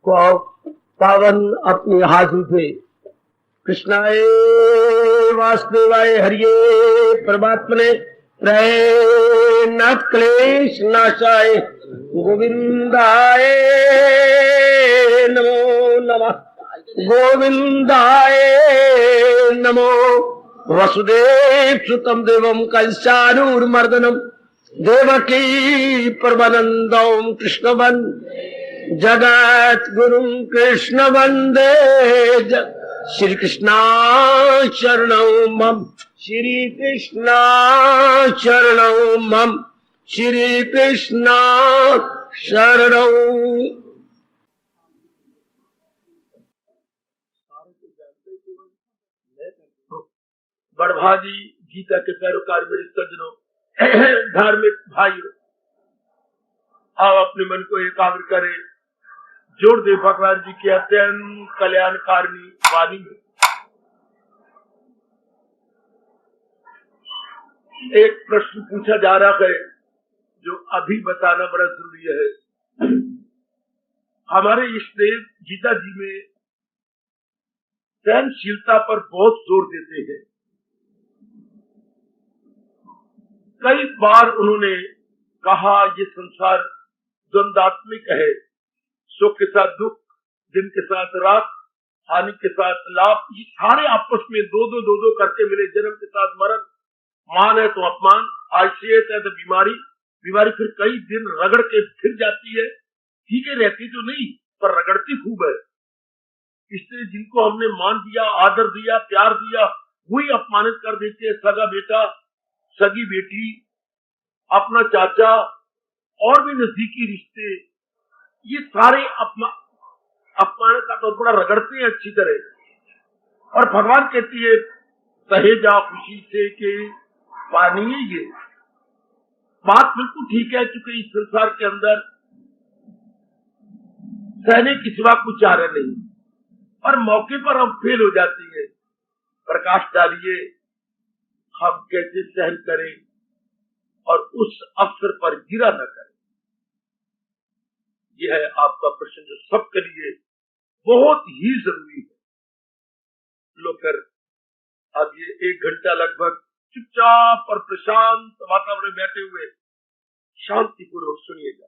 पावन अपनी हाथों से कृष्णाय वासुदेवाय हरिये परमात्मने न क्लेश नाशाय गोविंदाय नमो नमः गोविंदाय नमो वसुदेव सुतम देवम कंसानूरमर्दनम देवकी परमानंदम कृष्ण जगत गुरु कृष्ण वंदे श्री कृष्णा शरणं मम श्री कृष्णा शरणं मम श्री कृष्णा शरणं। बड़भागी गीता के पैरोकार मेरे सज्जनों, धार्मिक भाइयों, आओ अपने मन को एकाग्र करें, जोड़ दे भगवान जी की अत्यंत कल्याणकारिणी वाणी में। एक प्रश्न पूछा जा रहा है जो अभी बताना बड़ा जरूरी है। हमारे इष्टदेव गीता जी में सहनशीलता पर बहुत जोर देते हैं। कई बार उन्होंने कहा ये संसार द्वंदात्मिक है, सुख के साथ दुख, दिन के साथ रात, हानि के साथ लाभ, ये सारे आपस में दो करके मिले। जन्म के साथ मरण, मान है तो अपमान, आयशियत है तो बीमारी, बीमारी फिर कई दिन रगड़ के फिर जाती है, ठीक है रहती तो नहीं पर रगड़ती खूब है। इसलिए जिनको हमने मान दिया, आदर दिया, प्यार दिया, वही अपमानित कर देते हैं। सगा बेटा, सगी बेटी, अपना चाचा और भी नजदीकी रिश्ते, ये सारे अपमान का तो बड़ा रगड़ते हैं अच्छी तरह। और भगवान कहती है सहे जा खुशी से कि पानी है। ये बात बिल्कुल ठीक है, क्योंकि इस संसार के अंदर सहने की सिवा कुछ चारा नहीं, और मौके पर हम फेल हो जाते हैं। प्रकाश डालिए हम कैसे सहन करें और उस अवसर पर गिरा न करें। यह है आपका प्रश्न जो सबके लिए बहुत ही जरूरी है। लोग कर अब ये 1 घंटा लगभग चुपचाप और प्रशांत वातावरण में बैठे हुए शांतिपूर्वक सुनिएगा।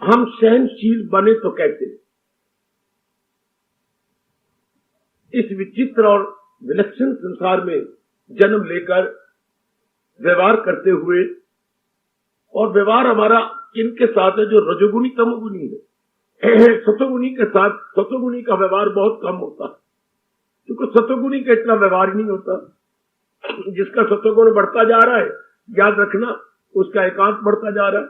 हम सहनशील बने तो कैसे? इस विचित्र और विलक्षण संसार में जन्म लेकर व्यवहार करते हुए, और व्यवहार हमारा किनके साथ है? जो रजोगुणी तमोगुणी है। सतोगुणी के साथ सतोगुणी का व्यवहार बहुत कम होता है, क्योंकि सतोगुणी का इतना व्यवहार नहीं होता। जिसका सतोगुण बढ़ता जा रहा है, याद रखना उसका एकांत बढ़ता जा रहा है,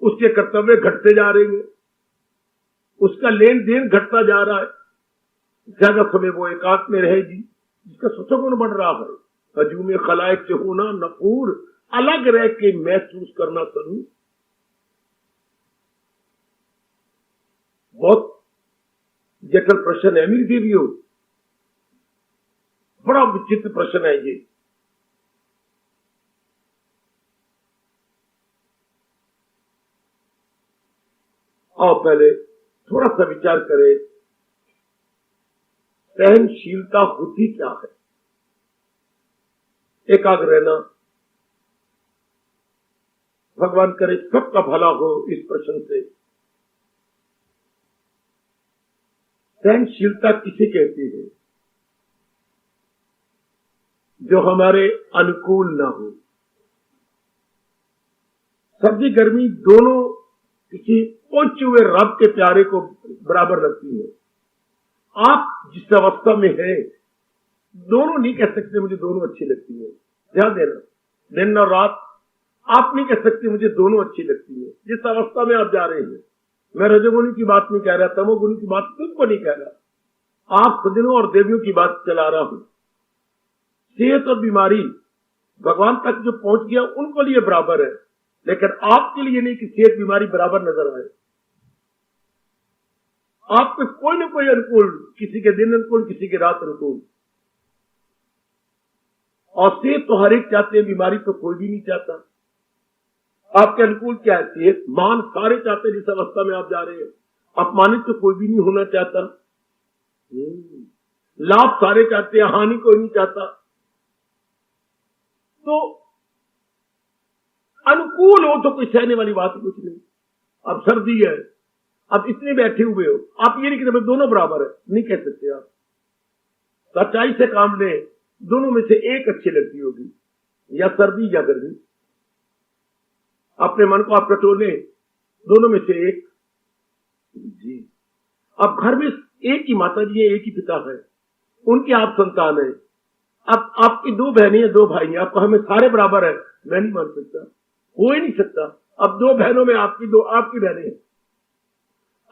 उसके कर्तव्य घटते जा रहे हैं, उसका लेन देन घटता जा रहा है। ज्यादा समय वो एकांत में रहेगी। जिसका सतोगुण बढ़ रहा है, हजूम खलाइक से होना नफूर, अलग रह के महसूस करना शुरू। बहुत जटिल प्रश्न है मेरी देवियों, बड़ा विचित्र प्रश्न है ये। और पहले थोड़ा सा विचार करें, सहनशीलता होती क्या है? एकाग्र रहना। भगवान करे सबका भला हो इस प्रश्न से। सहनशीलता किसे कहती है? जो हमारे अनुकूल ना हो। सर्दी गर्मी दोनों किसी पहुंचे हुए रब के प्यारे को बराबर लगती है। आप जिस अवस्था में है, दोनों नहीं कह सकते मुझे दोनों अच्छी लगती है। ध्यान देना, दिन और रात आप नहीं कह सकते मुझे दोनों अच्छी लगती है। जिस अवस्था में आप जा रहे हैं, मैं रजोगुणी की बात नहीं कह रहा, तमोगुणी की बात तुमको नहीं कह रहा, आप सज्जनों और देवियों की बात चला रहा हूं। सेहत और बीमारी भगवान तक जो पहुंच गया उनको लिए बराबर है, लेकिन आपके लिए नहीं कि सेहत बीमारी बराबर नजर आए। आपको कोई ना कोई अनुकूल, किसी के दिन अनुकूल, किसी के रात अनुकूल। और सेहत तो हर एक चाहते हैं, बीमारी तो कोई भी नहीं चाहता। आपके अनुकूल क्या है? मान सारे चाहते जिस अवस्था में आप जा रहे हैं। अपमानित तो कोई भी नहीं होना चाहता। लाभ सारे चाहते हैं, हानि कोई नहीं चाहता। तो अनुकूल हो तो कोई सहने वाली बात कुछ नहीं। अब सर्दी है, अब इतने बैठे हुए हो, आप ये नहीं कहते दोनों बराबर है, नहीं कह सकते आप। सच्चाई से काम ले, दोनों में से एक अच्छी लगती होगी, या सर्दी या गर्मी। अपने मन को आप टटोले, दोनों में से एक। जी, अब घर में एक ही माता जी है, एक ही पिता है, उनके आप संतान है। अब आपकी दो बहनें हैं, दो भाई हैं, आपको हमें सारे बराबर है, मैं नहीं मान सकता, हो ही नहीं सकता। अब दो बहनों में आपकी बहनें हैं।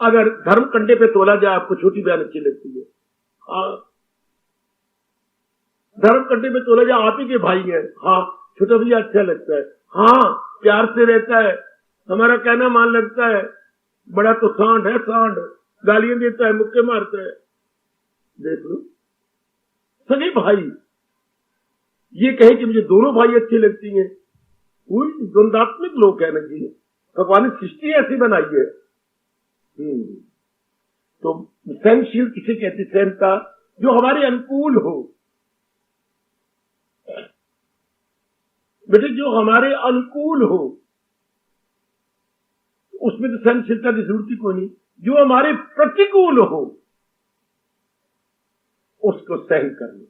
अगर धर्म कंडे पे तोला जाए, आपको छोटी बहन अच्छी लगती है। हाँ, धर्म कंडे पे तोला जाए, आप ही के भाई हैं। हाँ, छोटा भैया अच्छा लगता है। हाँ, प्यार से रहता है, हमारा कहना मान लगता है। बड़ा तो सांड है, सांड, गालियां देता है, मुक्के मारता है। देख लो, सगे भाई ये कहे कि मुझे दोनों भाई अच्छी लगती हैं, कोई द्वंदात्मक लोग कहना चाहिए। भगवान ने सृष्टि ऐसी बनाई है। तो सहनशील किसे कहते? सहनता जो हमारे अनुकूल हो। बेटे, जो हमारे अनुकूल हो उसमें तो सहनशीलता की जरूरत ही कोई नहीं। जो हमारे प्रतिकूल हो उसको सहन करना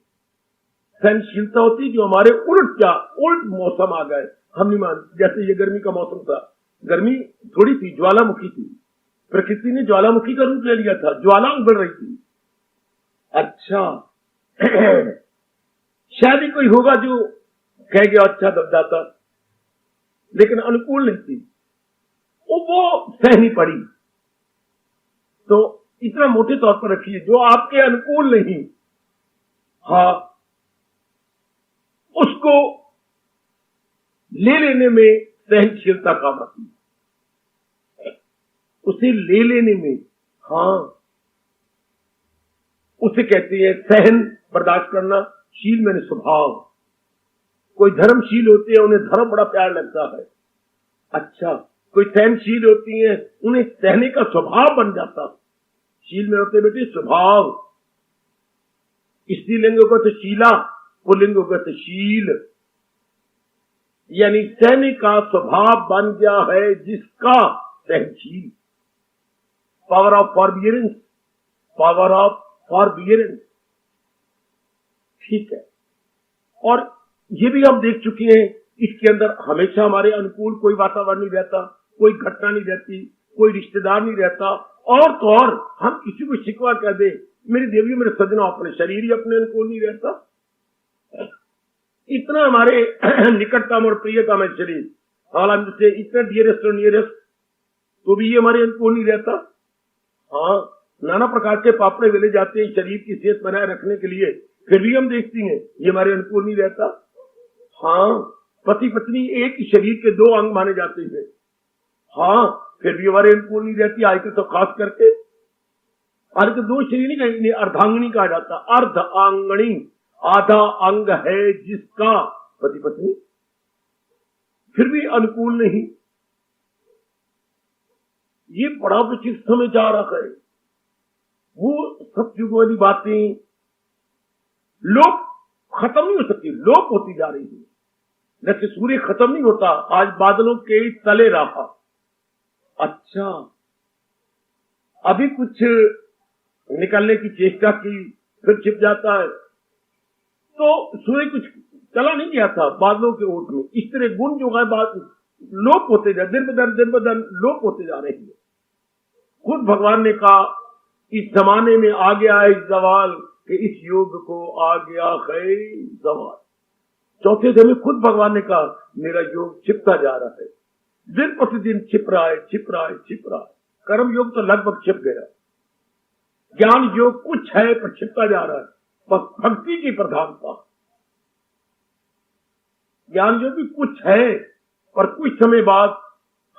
सहनशीलता होती। जो हमारे उल्ट मौसम आ गए, हम नहीं मानते। जैसे ये गर्मी का मौसम था, गर्मी थोड़ी थी, ज्वालामुखी थी, प्रकृति ने ज्वालामुखी का रूप ले लिया था, ज्वाला उगल रही थी। अच्छा शायद ही कोई होगा जो कह गया अच्छा दबदाता, लेकिन अनुकूल नहीं थी, वो सहनी पड़ी। तो इतना मोटे तौर पर रखिए, जो आपके अनुकूल नहीं, हाँ, उसको ले लेने में सहनशीलता काम आती है। उसे ले लेने में, हाँ, उसे कहते हैं सहन, बर्दाश्त करना। शील मैंने स्वभाव। कोई धर्मशील होते हैं, उन्हें धर्म बड़ा प्यार लगता है। अच्छा, कोई सहनशील होती है, उन्हें सहने का स्वभाव बन जाता। शील में होते बेटे स्वभाव। स्त्रीलिंग होगा तो शीला, पुल्लिंग होगा तो शील, यानी सहने का स्वभाव बन गया है जिसका, सहनशील। Power of forbearance, power of forbearance. ठीक है। और ये भी हम देख चुके हैं, इसके अंदर हमेशा हमारे अनुकूल कोई वातावरण नहीं रहता, कोई घटना नहीं रहती, कोई रिश्तेदार नहीं रहता। और तो और हम किसी को शिकवा कह दे, मेरी देवी मेरे सजना, अपने शरीर ही अपने अनुकूल नहीं रहता। इतना हमारे निकटतम और प्रियतम है शरीर, हालांकि इतना डियरेस्ट और नियरेस्ट, तो भी ये हमारे अनुकूल नहीं रहता। हाँ, नाना प्रकार के पापड़े वेले जाते हैं शरीर की सेहत बनाए रखने के लिए, फिर भी हम देखते हैं ये हमारे अनुकूल नहीं रहता। हाँ, पति पत्नी एक ही शरीर के दो अंग माने जाते हैं, हाँ, फिर भी हमारे अनुकूल नहीं रहती। आजकल तो खास करके आजकल दो शरीर नहीं कहेंगे, अर्धांगनी कहा जाता। अर्धांगनी, आधा अंग है जिसका, पति पत्नी, फिर भी अनुकूल नहीं। ये बड़ा विचित्र समय जा रहा है। वो सतयुग वाली बातें लोप खत्म नहीं हो सकती, लोप होती जा रही है। जैसे सूर्य खत्म नहीं होता, आज बादलों के तले रहा। अच्छा, अभी कुछ निकलने की चेष्टा की, फिर छिप जाता है। तो सूर्य कुछ चला नहीं गया था बादलों के ओट में। इस तरह गुण जो है बात लोप होते जा, दिन ब दिन लोप होते जा रहे हैं। खुद भगवान ने कहा इस जमाने में आ गया है जवाल, कि इस युग को आ गया है जवाल। चौथे दिन में खुद भगवान ने कहा मेरा योग छिपता जा रहा है, दिन प्रतिदिन छिप रहा है, छिप रहा है, छिप रहा है। कर्म योग तो लगभग छिप गया, ज्ञान योग कुछ है पर छिपता जा रहा है, बस भक्ति की प्रधानता। ज्ञान योग भी कुछ है, पर कुछ समय बाद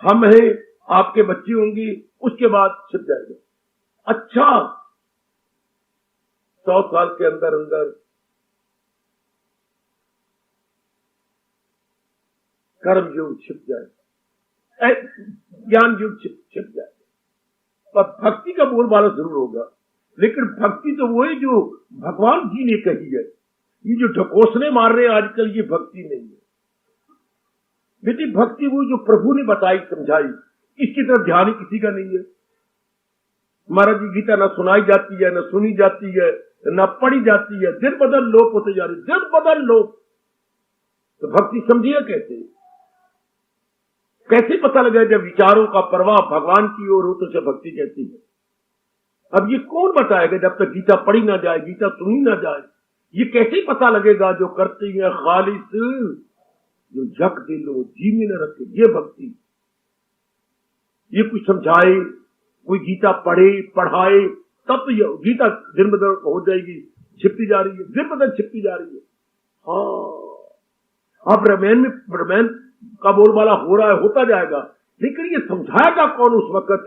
हम हैं, आपके बच्चे होंगी, उसके बाद छिप जाएगा। अच्छा, 100 साल के अंदर अंदर कर्म योग छिप जाएगा। ज्ञान युग छिप जाएगा। पर भक्ति का बोलबाला जरूर होगा, लेकिन भक्ति तो वही जो भगवान जी ने कही है। ये जो ढकोसले मार रहे हैं आजकल, ये भक्ति नहीं है बेटी। भक्ति वो जो प्रभु ने बताई समझाई, इसकी तरफ ध्यान ही किसी का नहीं है। महाराज जी गीता न सुनाई जाती है, न सुनी जाती है, न पढ़ी जाती है, दिन बदल लोप होते जा रहे, दिन बदल लोप। तो भक्ति समझिए कैसे? कैसे पता लगे जब विचारों का प्रवाह भगवान की ओर हो तो उसे भक्ति कहती है? अब ये कौन बताएगा जब तक गीता पढ़ी ना जाए, गीता सुनी ना जाए? ये कैसे पता लगेगा? जो करती है खालिस, जो जग दिल हो, जी में न रखे, ये भक्ति। ये कुछ समझाए, कोई गीता पढ़े पढ़ाए, तब तो ये गीता दिन बदल हो जाएगी, छिपती जा रही है, दिन बदल छिपती जा रही है। हाँ, अब रामायण का बोलबाला हो रहा है, होता जाएगा, लेकिन ये समझाएगा कौन उस वक्त?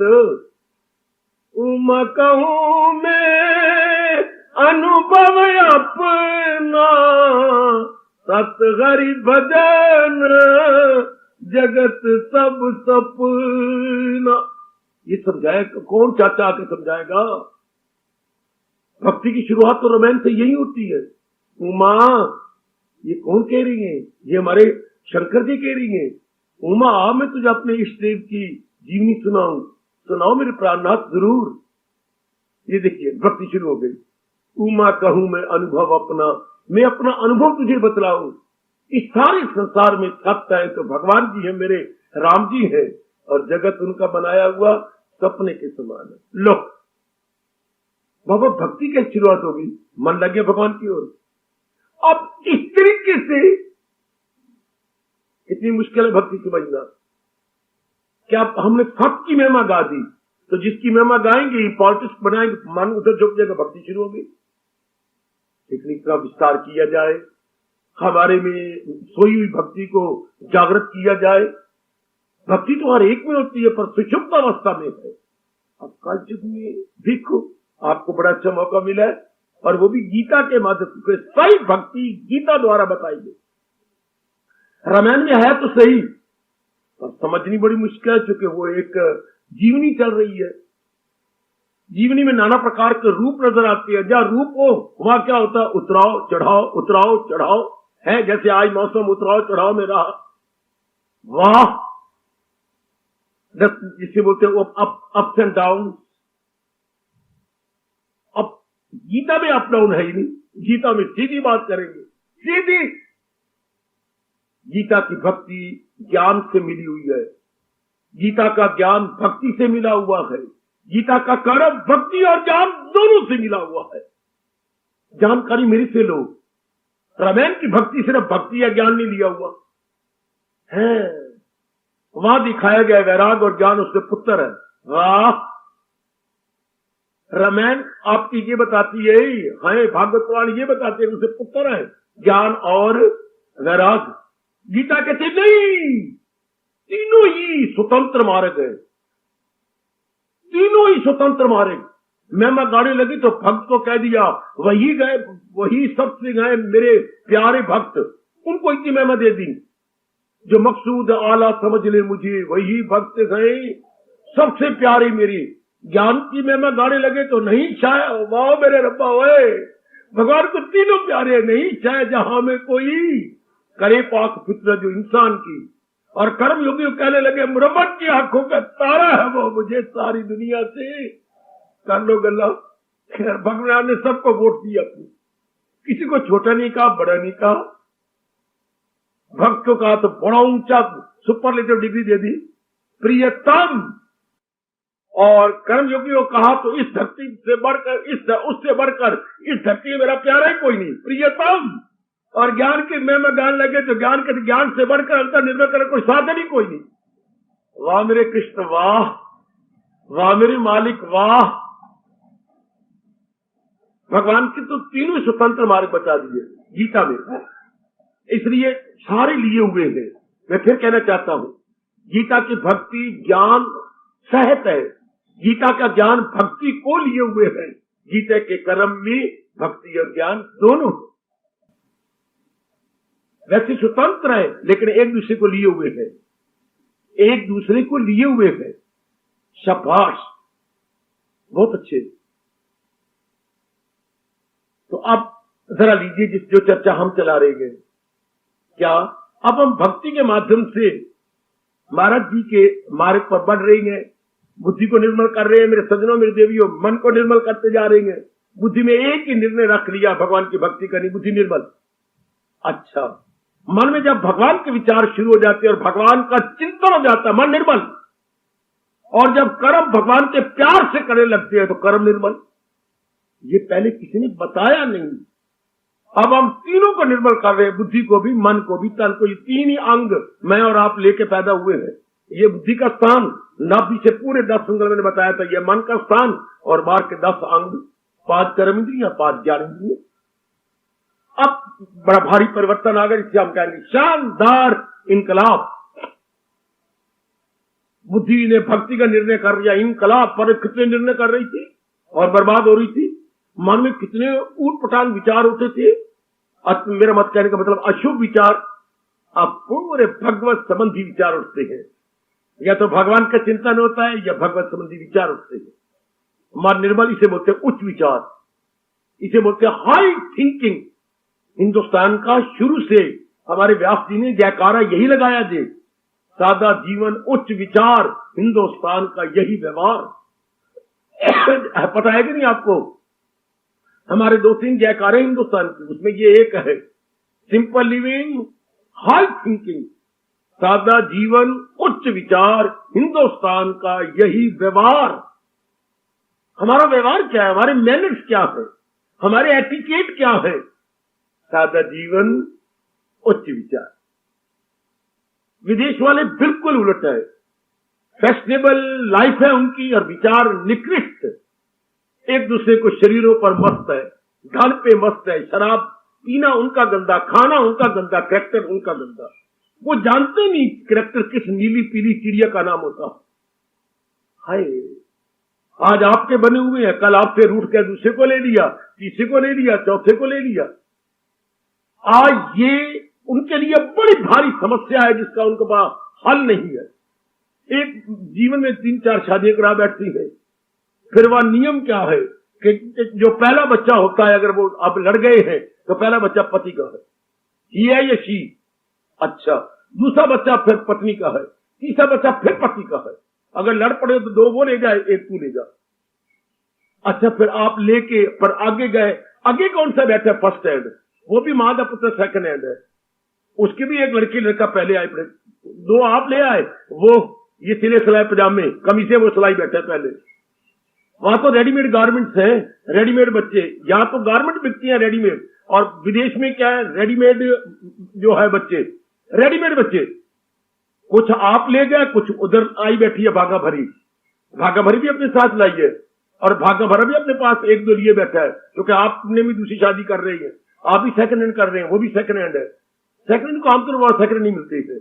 कहूं मैं अनुभव अपना, सत हरि भजन जगत सब सपना। ये समझाएगा कौन? चाचा आके समझाएगा। भक्ति की शुरुआत तो रामायण से यही होती है। उमा, ये कौन कह रही है? ये हमारे शंकर जी कह रही है। उमा आ, मैं तुझे अपने इष्ट देव की जीवनी सुनाऊं, सुनाओ मेरे प्राणनाथ जरूर। ये देखिए भक्ति शुरू हो गई। उमा कहूं मैं अनुभव अपना, मैं अपना अनुभव तुझे बतलाऊं। इस सारे संसार में सत्य है तो भगवान जी है, मेरे राम जी है, और जगत उनका बनाया हुआ सपने के समान है। लो बाबा, भक्ति कैसे शुरुआत होगी? मन लगे भगवान की ओर। अब इस तरीके से कितनी मुश्किल है भक्ति समझना। क्या हमने सत की महिमा गा दी तो जिसकी महिमा गाएंगे, पॉलिटिक्स बनाएंगे, मन उधर झुक जाएगा, भक्ति शुरू होगी। लेकिन इतना विस्तार किया जाए, हमारे में सोई हुई भक्ति को जागृत किया जाए। भक्ति तो हर एक में होती है, पर सुषुप्त अवस्था में है। अब कल युग में देखो, आपको बड़ा अच्छा मौका मिला है, और वो भी गीता के माध्यम से। सही भक्ति गीता द्वारा बताई गई। रामायण में है तो सही, पर समझनी बड़ी मुश्किल है, क्योंकि वो एक जीवनी चल रही है। जीवनी में नाना प्रकार के रूप नजर आते हैं। जहां रूप हो वहां क्या होता है? उतराव चढ़ाव, उतराव चढ़ाव है। जैसे आज मौसम उतराव चढ़ाव में रहा, वाह, जिसे बोलते हैं वो अप्स एंड डाउन। अब गीता में अप डाउन है ही नहीं। गीता में सीधी बात करेंगे, सीधी। गीता की भक्ति ज्ञान से मिली हुई है। गीता का ज्ञान भक्ति से मिला हुआ है। गीता का कर्म भक्ति और ज्ञान दोनों से मिला हुआ है। जानकारी मेरे से लो। रामायण की भक्ति सिर्फ भक्ति या ज्ञान नहीं लिया हुआ है, वहां दिखाया गया वैराग और ज्ञान उसके पुत्र है। वाह, रामायण आपकी ये बताती है, भागवत पुराण ये बताते हैं उसके पुत्र है ज्ञान और वैराग। गीता कहते नहीं, तीनों ही स्वतंत्र मार्ग है, तीनों ही स्वतंत्र मार्ग। महिमा गाने लगी तो भक्त को कह दिया, वही गए, वही सबसे गए मेरे प्यारे भक्त, उनको इतनी महिमा दे दी। जो मकसूद आला समझ ले मुझे, वही भक्त गए सबसे प्यारे मेरी। ज्ञान की महिमा गाने लगे तो नहीं चाहे, वाह मेरे रब्बा, ओए भगवान को तीनों प्यारे, नहीं चाहे जहां में कोई करे पाक फितरत जो इंसान की। और कर्म योगी कहने लगे, मुरम्मत की आंखों का तारा है वो, मुझे सारी दुनिया से कर लो गल्ला। भगवान ने सबको वोट दिया, किसी को छोटा नहीं कहा, बड़ा नहीं कहा। भक्त को कहा तो बड़ा ऊंचा सुपरलेटिव डिग्री दे दी, प्रियतम। और कर्म योगी को कहा तो इस धरती से बढ़कर, उससे बढ़कर इस धरती में मेरा प्यारा ही कोई नहीं, प्रियतम। और ज्ञान के महिमा गान लगे तो ज्ञान के ज्ञान से बढ़कर अंतर निर्भर कर कोई साधन ही कोई नहीं। वाह मेरे कृष्ण, वाह वाह मेरे मालिक, वाह। भगवान के तो तीनों स्वतंत्र मार्ग बता दिए गीता में, इसलिए सारे लिए हुए हैं। मैं फिर कहना चाहता हूं, गीता की भक्ति ज्ञान सहत है। गीता का ज्ञान भक्ति को लिए हुए है। गीता के कर्म में भक्ति और ज्ञान दोनों वैसे स्वतंत्र है, लेकिन एक दूसरे को लिए हुए हैं। एक दूसरे को लिए हुए हैं। शाबाश, बहुत अच्छे। तो अब जरा लीजिए जो चर्चा हम चला रहे हैं, क्या अब हम भक्ति के माध्यम से महाराज जी के मार्ग पर बढ़ रहे हैं, बुद्धि को निर्मल कर रहे हैं। मेरे सज्जनों, मेरे देवियों, मन को निर्मल करते जा रहे हैं। बुद्धि में एक ही निर्णय रख लिया, भगवान की भक्ति करनी, बुद्धि निर्मल। अच्छा, मन में जब भगवान के विचार शुरू हो जाते हैं और भगवान का चिंतन हो जाता है, मन निर्मल। और जब कर्म भगवान के प्यार से करने लगते हैं तो कर्म निर्मल। ये पहले किसी ने बताया नहीं। अब हम तीनों को निर्मल कर रहे हैं, बुद्धि को भी, मन को भी, तन को। ये तीन ही अंग मैं और आप लेके पैदा हुए हैं। ये बुद्धि का स्थान, नाभि से पूरे 10 अंग मैंने बताया था, ये मन का स्थान, और बाहर के 10 अंग, 5 कर्म इंद्रियां, 5 ज्ञान इंद्रियां। अब बड़ा भारी परिवर्तन आ गया, इससे हम कहेंगे शानदार इनकलाब। बुद्धि ने भक्ति का निर्णय कर लिया, इनकलाब। पर कितने निर्णय कर रही थी और बर्बाद हो रही थी। मन में कितने ऊट-पटांग विचार होते थे। मेरा मत कहने का मतलब अशुभ विचार, अब पूरे भगवत संबंधी विचार उठते हैं। या तो भगवान का चिंतन होता है या भगवत संबंधी विचार उठते हैं। मन निर्मल, इसे बोलते हैं उच्च विचार, इसे बोलते हैं हाई थिंकिंग। हिंदुस्तान का शुरू से हमारे व्यास जी ने जयकारा यही लगाया जी, सादा जीवन उच्च विचार, हिंदुस्तान का यही व्यवहार। पता है कि नहीं आपको? हमारे 2-3 जयकारे हिंदुस्तान के, उसमें ये एक है, सिंपल लिविंग, हाई थिंकिंग, सादा जीवन उच्च विचार, हिंदुस्तान का यही व्यवहार। हमारा व्यवहार क्या है? हमारे मैनर्स क्या है? हमारे एटिकेट क्या है? सादा जीवन उच्च विचार। विदेश वाले बिल्कुल उलट है, फैशनेबल लाइफ है उनकी और विचार निकृष्ट। एक दूसरे को शरीरों पर मस्त है, धन पे मस्त है, शराब पीना उनका गंदा, खाना उनका गंदा, कैरेक्टर उनका गंदा। वो जानते नहीं कैरेक्टर किस नीली पीली चिड़िया का नाम होता है। आज आपके बने हुए हैं, कल आपसे रूठ कर दूसरे को ले लिया, तीसरे को ले लिया, चौथे को ले लिया। आज ये उनके लिए बड़ी भारी समस्या है जिसका उनके पास हल नहीं है। एक जीवन में 3-4 शादियां करा बैठती है, फिर वह नियम क्या है कि जो पहला बच्चा होता है, अगर वो अब लड़ गए हैं तो पहला बच्चा पति का है, ही है या शी। अच्छा, दूसरा बच्चा फिर पत्नी का है, तीसरा बच्चा फिर पति का है। अगर लड़ पड़े तो 2 वो ले जाए, 1 तू ले जा। अच्छा, फिर आप लेके पर आगे गए, आगे कौन सा बैठा? फर्स्ट हैंड, वो भी मां का पुत्र सेकंड हैंड है। उसकी भी एक लड़की लड़का पहले आए, 2 आप ले आए, वो ये सिले सिलाए पजामे कमीजे वो सिलाई बैठा पहले। वहां तो रेडीमेड गारमेंट्स हैं, रेडीमेड बच्चे। यहाँ तो गारमेंट बिकती हैं रेडीमेड, और विदेश में क्या है, रेडीमेड जो है बच्चे, रेडीमेड बच्चे। कुछ आप ले गए, कुछ उधर आई बैठी है भागा भरी। भागा भरी भी अपने साथ लाई है, और भागा भरा भी अपने पास 1-2 लिए बैठा है, क्योंकि आपने भी दूसरी शादी कर रही है, आप भी सेकंड हैंड कर रहे हैं, वो भी सेकंड हैंड है। सेकंड हैंड को आमतौर पर सेकंड नहीं मिलती है,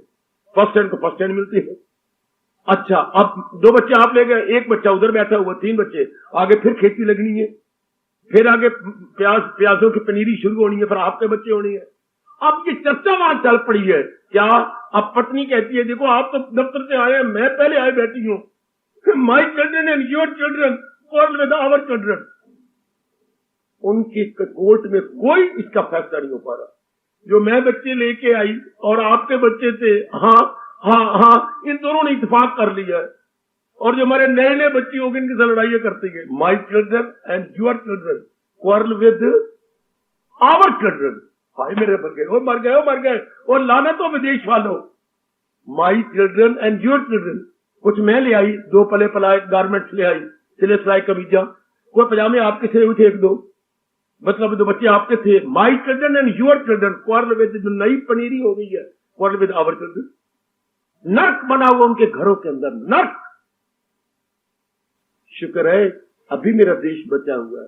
फर्स्ट हैंड को फर्स्ट हैंड मिलती है। अच्छा, अब 2 बच्चे आप ले गए, 1 बच्चा उधर बैठा हुआ, 3 बच्चे। आगे फिर खेती लगनी है, फिर आगे प्याजों की पनीरी शुरू होनी है, फिर आपके बच्चे होनी है। अब ये चर्चा वहां चल पड़ी है क्या? अब पत्नी कहती है, देखो आप तो दफ्तर से आए हैं, मैं पहले आए बैठी हूं, my children and your children quarrel with our children. उनकी कोर्ट में कोई इसका फैसला नहीं हो पा रहा। जो मैं बच्चे लेके आई और आपके बच्चे थे, हाँ, इन दोनों ने इत्तेफाक कर लिया है। और जो हमारे नए नए बच्चे होंगे, इनके साथ लड़ाइयां करते हैं, my children and your children quarrel with our children. भाई मेरे मर गए, वो मर गए, वो मर गए। और लाना तो विदेश वालों, माई चिल्ड्रन एंड योर चिल्ड्रन। कुछ मैं ले आई, 2 पले पलाए गारमेंट्स ले आई, सिले सिलाई कमीजा, कोई पजामे आपके सिले हुए थे 1-2, मतलब 2 बच्चे आपके थे। My children and your children quarrel with, जो नई पनीरी हो गई है, क्वार्रेल विद आवर चिल्ड्रन। नर्क बना हुआ उनके घरों के अंदर, नर्क। शुक्र है अभी मेरा देश बचा हुआ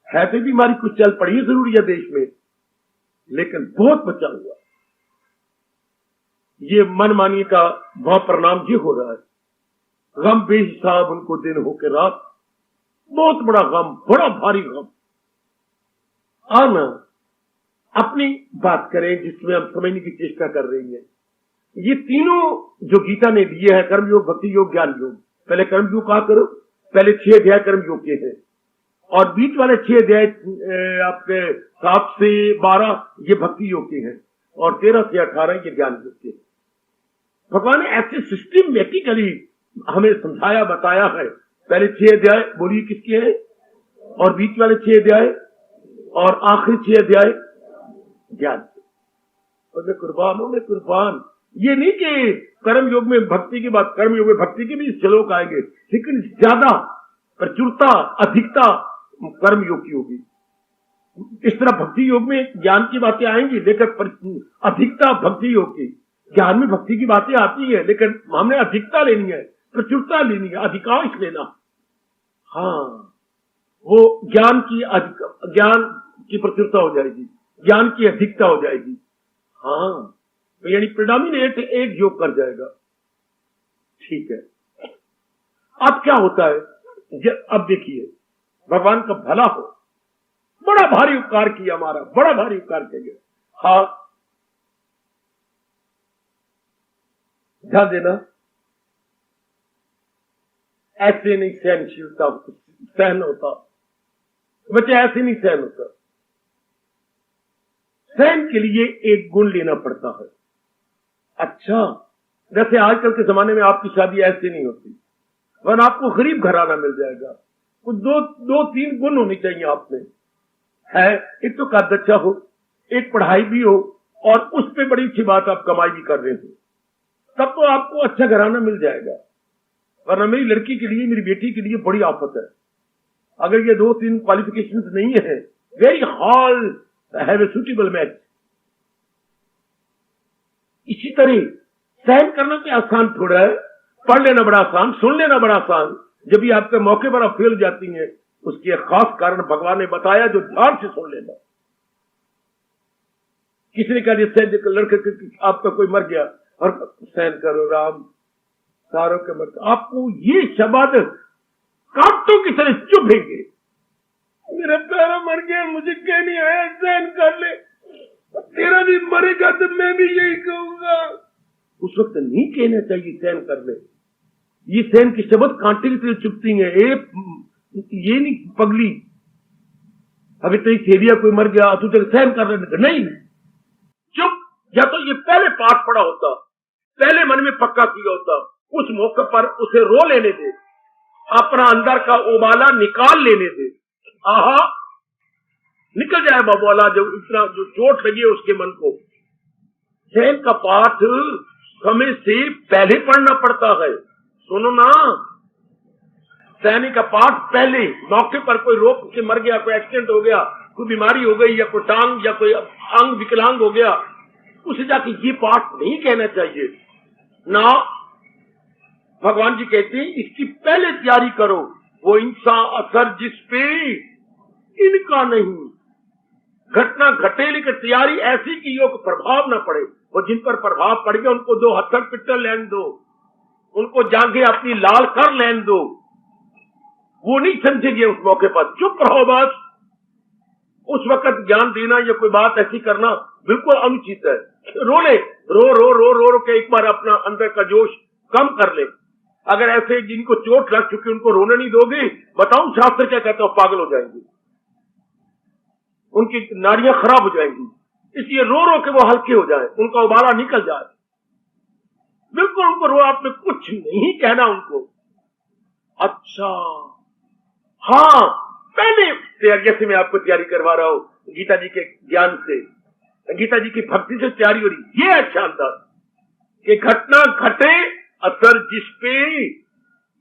है तो बीमारी कुछ चल पड़ी है जरूर है देश में, लेकिन बहुत बचा हुआ। ये मनमानी का बहुत परिणाम ये हो रहा है। गम बेहिसाब उनको दिन हो के रात, बहुत बड़ा गम, बड़ा भारी गम। आना अपनी बात करें जिसमें हम समझने की चेष्टा कर रही हैं। ये तीनों जो गीता ने दिए हैं, कर्म योग, भक्ति योग, ज्ञान योग। पहले कर्म योग कहा करो, पहले 6 अध्याय कर्म योग के हैं और बीच वाले 6 अध्याय आपके 7 से 12 ये भक्ति योग के हैं और 13 से 18 ये ज्ञान योग के हैं। भगवान ने ऐसे सिस्टमेटिकली हमें समझाया, बताया है। पहले 6 अध्याय बोलिए किसके हैं और बीच वाले 6 अध्याय और आखिरी 6 अध्याय ज्ञान। और मैं कुर्बान हूं, मैं कुर्बान। ये नहीं कि कर्म योग में भक्ति की बात, कर्म योग में भक्ति के भी श्लोक आएंगे, लेकिन ज्यादा प्रचुरता, अधिकता कर्म योग की होगी। इस तरह भक्ति योग में ज्ञान की बातें आएंगी, लेकिन अधिकता भक्ति योग की। ज्ञान में भक्ति की बातें आती है, लेकिन हमने अधिकता लेनी है, प्रचुरता लेनी है, अधिकांश लेना। हाँ, वो ज्ञान की प्रचुरता हो जाएगी, ज्ञान की अधिकता हो जाएगी। हाँ, तो यानी प्रेडोमिनेट एक योग कर जाएगा। ठीक है, अब क्या होता है? अब देखिए, भगवान का भला हो, बड़ा भारी उपकार किया हमारा, बड़ा भारी उपकार किया गया। हाँ, ध्यान देना, ऐसे नहीं सहनशीलता सहन होता, बच्चे ऐसे नहीं सहन होता। सहन के लिए एक गुण लेना पड़ता है। अच्छा, जैसे आजकल के जमाने में आपकी शादी ऐसे नहीं होती, वरना आपको गरीब घराना मिल जाएगा। कुछ दो तीन गुण होने चाहिए आप में। है, एक तो कद अच्छा हो, एक पढ़ाई भी हो, और उस पे बड़ी अच्छी बात आप कमाई भी कर रहे हो, तब तो आपको अच्छा घराना मिल जाएगा। वरना मेरी लड़की के लिए, मेरी बेटी के लिए बड़ी आफत है। अगर ये 2-3 क्वालिफिकेशंस नहीं है, very hard have a suitable match. इसी तरह सहन करना क्या आसान थोड़ा है, पढ़ लेना बड़ा आसान, सुन लेना बड़ा आसान। जब भी आपके मौके पर आप फेल जाती हैं, उसके खास कारण भगवान ने बताया, जो ध्यान से सुन लेना। किसी ने कहा सहन, लड़के आपका कोई मर गया और सहन करो राम, सारों के मर, आपको ये शब्द कांटों की तरह चुभेंगे। मेरा प्यारा मर गया, मुझे कह नहीं आया, सहन कर ले, तेरा भी मरेगा तो मैं भी यही कहूंगा। उस वक्त नहीं कहना चाहिए सहन कर ले। ये सहन की शब्द कांटे की तरह चुभती है। ये नहीं पगली, अभी तेरी खेलिया कोई मर गया, तू सहन कर ले, नहीं, चुप। या तो ये पहले पाठ पढ़ा होता, पहले मन में पक्का किया होता, उस मौके पर उसे रो लेने दे, अपना अंदर का उबाला निकाल लेने दे। आहा, निकल जाए बाबूला, जो इतना जो चोट लगी है उसके मन को। सहन का पाठ समय से पहले पढ़ना पड़ता है। सुनो ना, सहन का पाठ पहले, मौके पर कोई रोक के मर गया, कोई एक्सीडेंट हो गया, कोई बीमारी हो गई, या कोई टांग या कोई अंग विकलांग हो गया, उसे जाके ये पाठ नहीं कहना चाहिए ना। भगवान जी कहते हैं इसकी पहले तैयारी करो, वो इंसान असर जिस पे इनका नहीं। घटना घटे, लेकिन तैयारी ऐसी कि योग प्रभाव न पड़े। वो जिन पर प्रभाव पड़ गया उनको 2 हथक पिट्टल लेन दो, उनको जागे अपनी लाल कर लेन दो। वो नहीं समझेंगे उस मौके पर, चुप रहो बस। उस वक्त ज्ञान देना या कोई बात ऐसी करना बिल्कुल अनुचित है। रो ले, रो रो रो रो रो के एक बार अपना अंदर का जोश कम कर ले। अगर ऐसे जिनको चोट लग चुकी उनको रोने नहीं दोगे, बताऊं शास्त्र क्या कहते हो, पागल हो जाएंगे, उनकी नाड़ियां खराब हो जाएंगी। इसलिए रो रो के वो हल्के हो जाए, उनका उबाला निकल जाए। बिल्कुल उनको रो, आपने कुछ नहीं कहना उनको। अच्छा, हाँ, पहले जैसे मैं आपको तैयारी करवा रहा हूं गीता जी के ज्ञान से, गीता जी की भक्ति से तैयारी हो रही। ये अच्छा अंदाज कि घटना घटे, असर जिस पे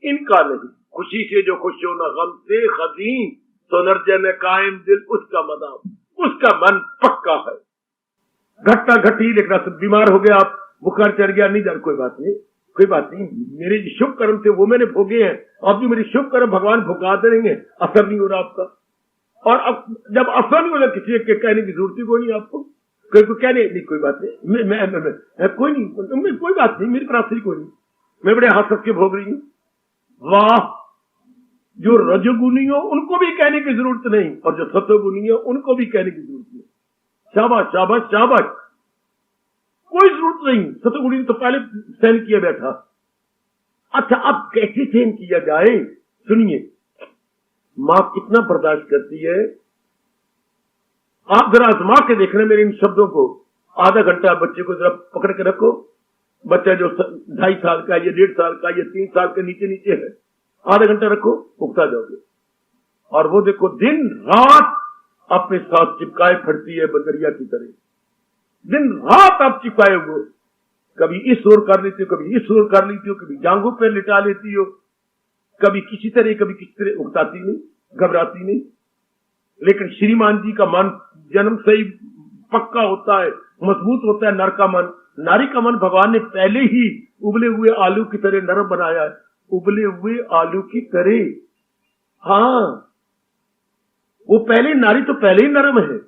इनका नहीं। खुशी से जो खुश हो, न गम से खजीन, तो नर्जन कायम दिल उसका मदाम, उसका मन पक्का है। घटना घटी, लेकिन आप बीमार हो गया, आप बुखार चढ़ गया, नहीं जान, कोई बात नहीं, कोई बात नहीं, मेरे शुभ कर्म थे वो मैंने भोगे हैं, अब भी मेरे शुभ कर्म भगवान भुगा देंगे, असर नहीं हो रहा आपका। और अब जब असर नहीं हो रहा, किसी के कहने की जरूरत ही कोई नहीं आपको, कोई को कहने नहीं, कोई बात नहीं, मैं कोई नहीं, कोई बात नहीं, मेरी प्रार्थना कोई नहीं, मैं बड़े हंस के भोग रही हूँ। वाह, जो रजोगुणी हो उनको भी कहने की जरूरत नहीं, और जो सत्वगुणी हो उनको भी कहने की जरूरत नहीं। शाबाश शाबाश शाबाश। कोई जरूरत नहीं, सतगुरु ने तो पहले सहन किया बैठा। अच्छा, अब कैसे सहन किया जाए? सुनिए, मां कितना बर्दाश्त करती है। आप जरा आजमा के देख रहे मेरे इन शब्दों को। आधा घंटा बच्चे को जरा पकड़ के रखो, बच्चा जो 2.5 साल का या 1.5 साल का या 3 साल के नीचे नीचे है, आधा घंटा रखो, उगता जाओगे। और वो देखो दिन रात अपने साथ चिपकाए फटती है बंदरिया की तरह। दिन रात आप चिपकाए हो, कभी इस ओर कर लेती हो, कभी इस ओर कर लेती हो, कभी जांघों पर लिटा लेती हो, कभी किसी तरह कभी किसी तरह, उगताती नहीं, घबराती नहीं। लेकिन श्रीमान जी का मन जन्म से ही पक्का होता है, मजबूत होता है। नर का मन, नारी का मन भगवान ने पहले ही उबले हुए आलू की तरह नरम बनाया है, उबले हुए आलू की तरह। हाँ, वो पहले, नारी तो पहले ही नरम है,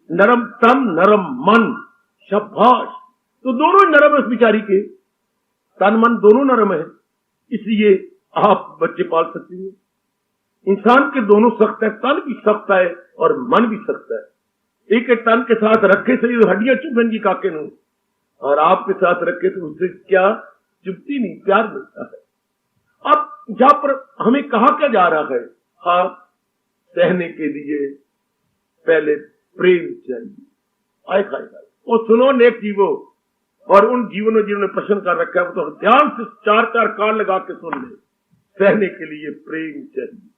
नरम तन नरम मन, शाबाश। तो दोनों ही नरम है उस बिचारी के, तन मन दोनों नरम है, इसलिए आप बच्चे पाल सकती हैं। इंसान के दोनों सख्त है, तन भी सख्त है और मन भी सख्त है। एक तन के साथ रखे से हड्डियां चुभेंगी काके नू, और आपके साथ रखे तो उससे क्या चुभती नहीं, प्यार मिलता है। अब जहां पर हमें कहा क्या जा रहा है? हाँ, सहने के लिए पहले प्रेम चाहिए। आए खाए खाए वो सुनो नेक जीवो, और उन जीवनों जिन्होंने प्रश्न कर रखा है वो तो ध्यान से 4 कान लगा के सुन ले। सहने के लिए प्रेम चाहिए।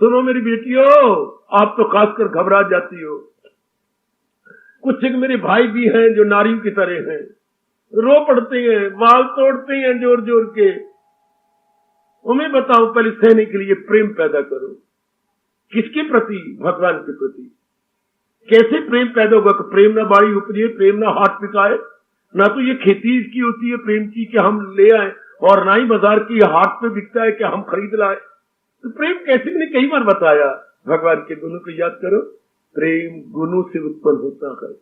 सुनो मेरी बेटियों, आप तो खासकर घबरा जाती हो। कुछ एक मेरे भाई भी हैं जो नारियों की तरह हैं, रो पड़ते हैं, बाल तोड़ते हैं जोर जोर के। उन्हें बताओ, पहले सहने के लिए प्रेम पैदा करो। किसके प्रति? भगवान के प्रति। कैसे प्रेम पैदा होगा? कि प्रेम ना बाड़ी उपजे, प्रेम ना हाथ पिकाए। ना तो ये खेती इसकी होती है प्रेम की कि हम ले आए, और ना ही बाजार की हाथ पे बिकता है कि हम खरीद लाए। तो प्रेम कैसे? मैंने कई बार बताया, भगवान के गुणों को याद करो। प्रेम गुणों से उत्पन्न होता है,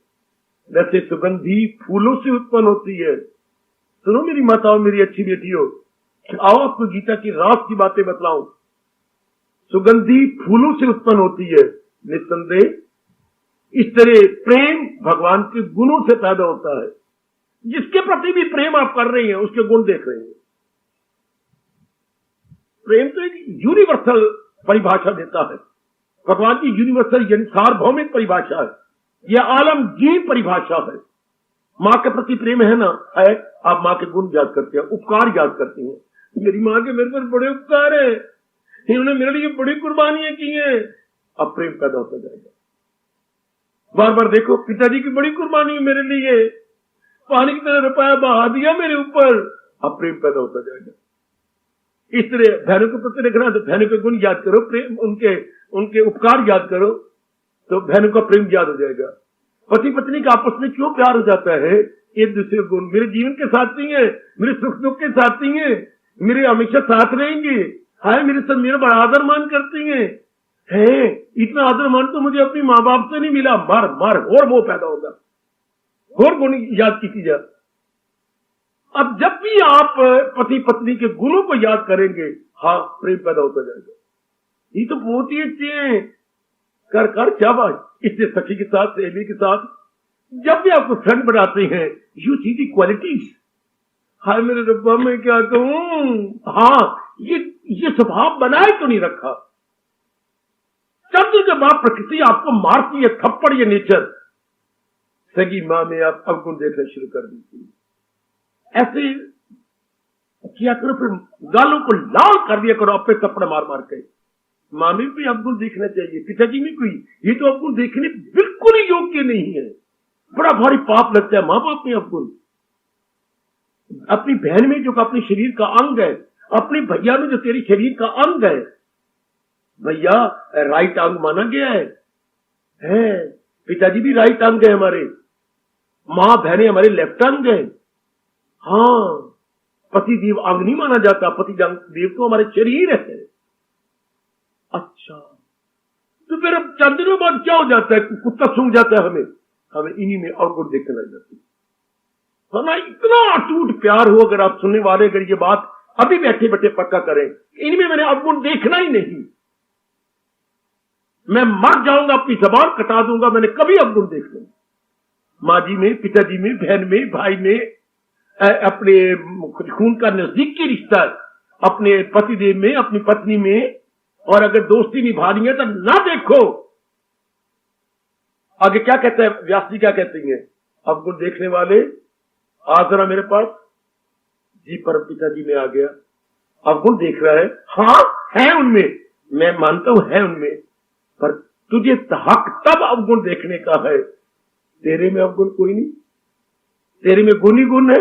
जैसे सुगंधी फूलों से उत्पन्न होती है। सुनो मेरी माताओं, मेरी अच्छी बेटियों, आओ आपको गीता की रास की बातें बतलाऊं। सुगंधी फूलों से उत्पन्न होती है, निस्संदेह इस तरह प्रेम भगवान के गुणों से पैदा होता है। जिसके प्रति भी प्रेम आप कर रहे हैं उसके गुण देख रहे हैं। प्रेम तो एक यूनिवर्सल परिभाषा देता है, भगवान की यूनिवर्सल यानी सार्वभौमिक परिभाषा है, यह आलमगीर परिभाषा है। मां के प्रति प्रेम है ना, है। आप मां के गुण याद करते हैं, उपकार याद करते हैं। मेरी मां के मेरे पर बड़े उपकार है, इन्होंने मेरे लिए बड़ी कुर्बानियां की हैं। अब प्रेम पैदा होता जाएगा। बार बार देखो, पिताजी की बड़ी कुर्बानी है मेरे लिए, पानी की तरह रुपया बहा दिया मेरे ऊपर। अब प्रेम पैदा होता जाएगा। इस तरह बहनों के प्रति देखना, तो बहनों के गुण याद करो, प्रेम उनके उपकार याद करो, तो बहनों का प्रेम याद हो जाएगा। पति पत्नी का आपस में क्यों प्यार हो जाता है? एक दूसरे गुण, मेरे जीवन के साथी हैं, मेरे सुख दुख के साथी हैं, मेरे हमेशा साथ रहेंगे, हाय मेरे साथ मेरा बड़ा आदर मान करती हैं। है इतना आदर मान तो मुझे अपनी माँ बाप से नहीं मिला। मर मर और वो पैदा होगा, और गुण याद की जा। अब जब भी आप पति पत्नी के गुणों को याद करेंगे, हाँ प्रेम पैदा होता जाएगा। ये तो बहुत ही अच्छे हैं, कर कर क्या बात। इससे सखी के साथ, सहेली के साथ जब भी आपको फ्रेंड बनाते हैं, यू सी दी क्वालिटीज। हाय मेरे रब्बा, मैं क्या कहूं, हाँ ये स्वभाव बनाए तो नहीं रखा। चंद्र के बाद प्रकृति आपको मारती है थप्पड़, ये नेचर। सगी माँ में आप अवगुण देखना शुरू कर दीजिए। ऐसे किया करो, फिर गालों को लाल कर दिया करो अपने थप्पड़ मार मार के। माँ में भी अवगुण देखना चाहिए, पिताजी में कोई, ये तो अवगुण देखने बिल्कुल ही योग्य नहीं है। बड़ा भारी पाप लगता है माँ बाप में अवगुण। अपनी बहन में जो अपने शरीर का अंग है, अपने भैया में जो तेरे शरीर का अंग है, भैया राइट अंग माना गया है। पिताजी भी राइट अंग है हमारे, माँ बहनें हमारे लेफ्ट अंग है। हाँ, पति देव अंग नहीं माना जाता, पति देव तो हमारे शरीर है। अच्छा, तो फिर अब चंद दिनों बाद क्या हो जाता है? कुत्ता सूंघ जाता है हमें इन्हीं में अवगुण देखने लग जाती है। हमें इतना अटूट प्यार हो, अगर आप सुनने वाले अगर ये बात अभी बैठे बैठे पक्का करें, इनमें मैंने अवगुण देखना ही नहीं, मैं मर जाऊंगा, अपनी जबान कटा दूंगा, मैंने कभी अवगुण देखना। माँ जी में, पिताजी में, बहन में, भाई में, अपने खून का नजदीकी रिश्ता, अपने पतिदेव में, अपनी पत्नी में, और अगर दोस्ती निभा रही है तो ना देखो। आगे क्या कहते हैं व्यास जी, क्या कहते हैं, अवगुण देखने वाले आ जरा मेरे पास। जी परम पिताजी में आ गया, अवगुण देख रहा है, हाँ है उनमें, मैं मानता हूं है उनमें, पर तुझे हक तब अवगुण देखने का है, तेरे में अवगुण कोई नहीं, तेरे में गुण ही गुण है,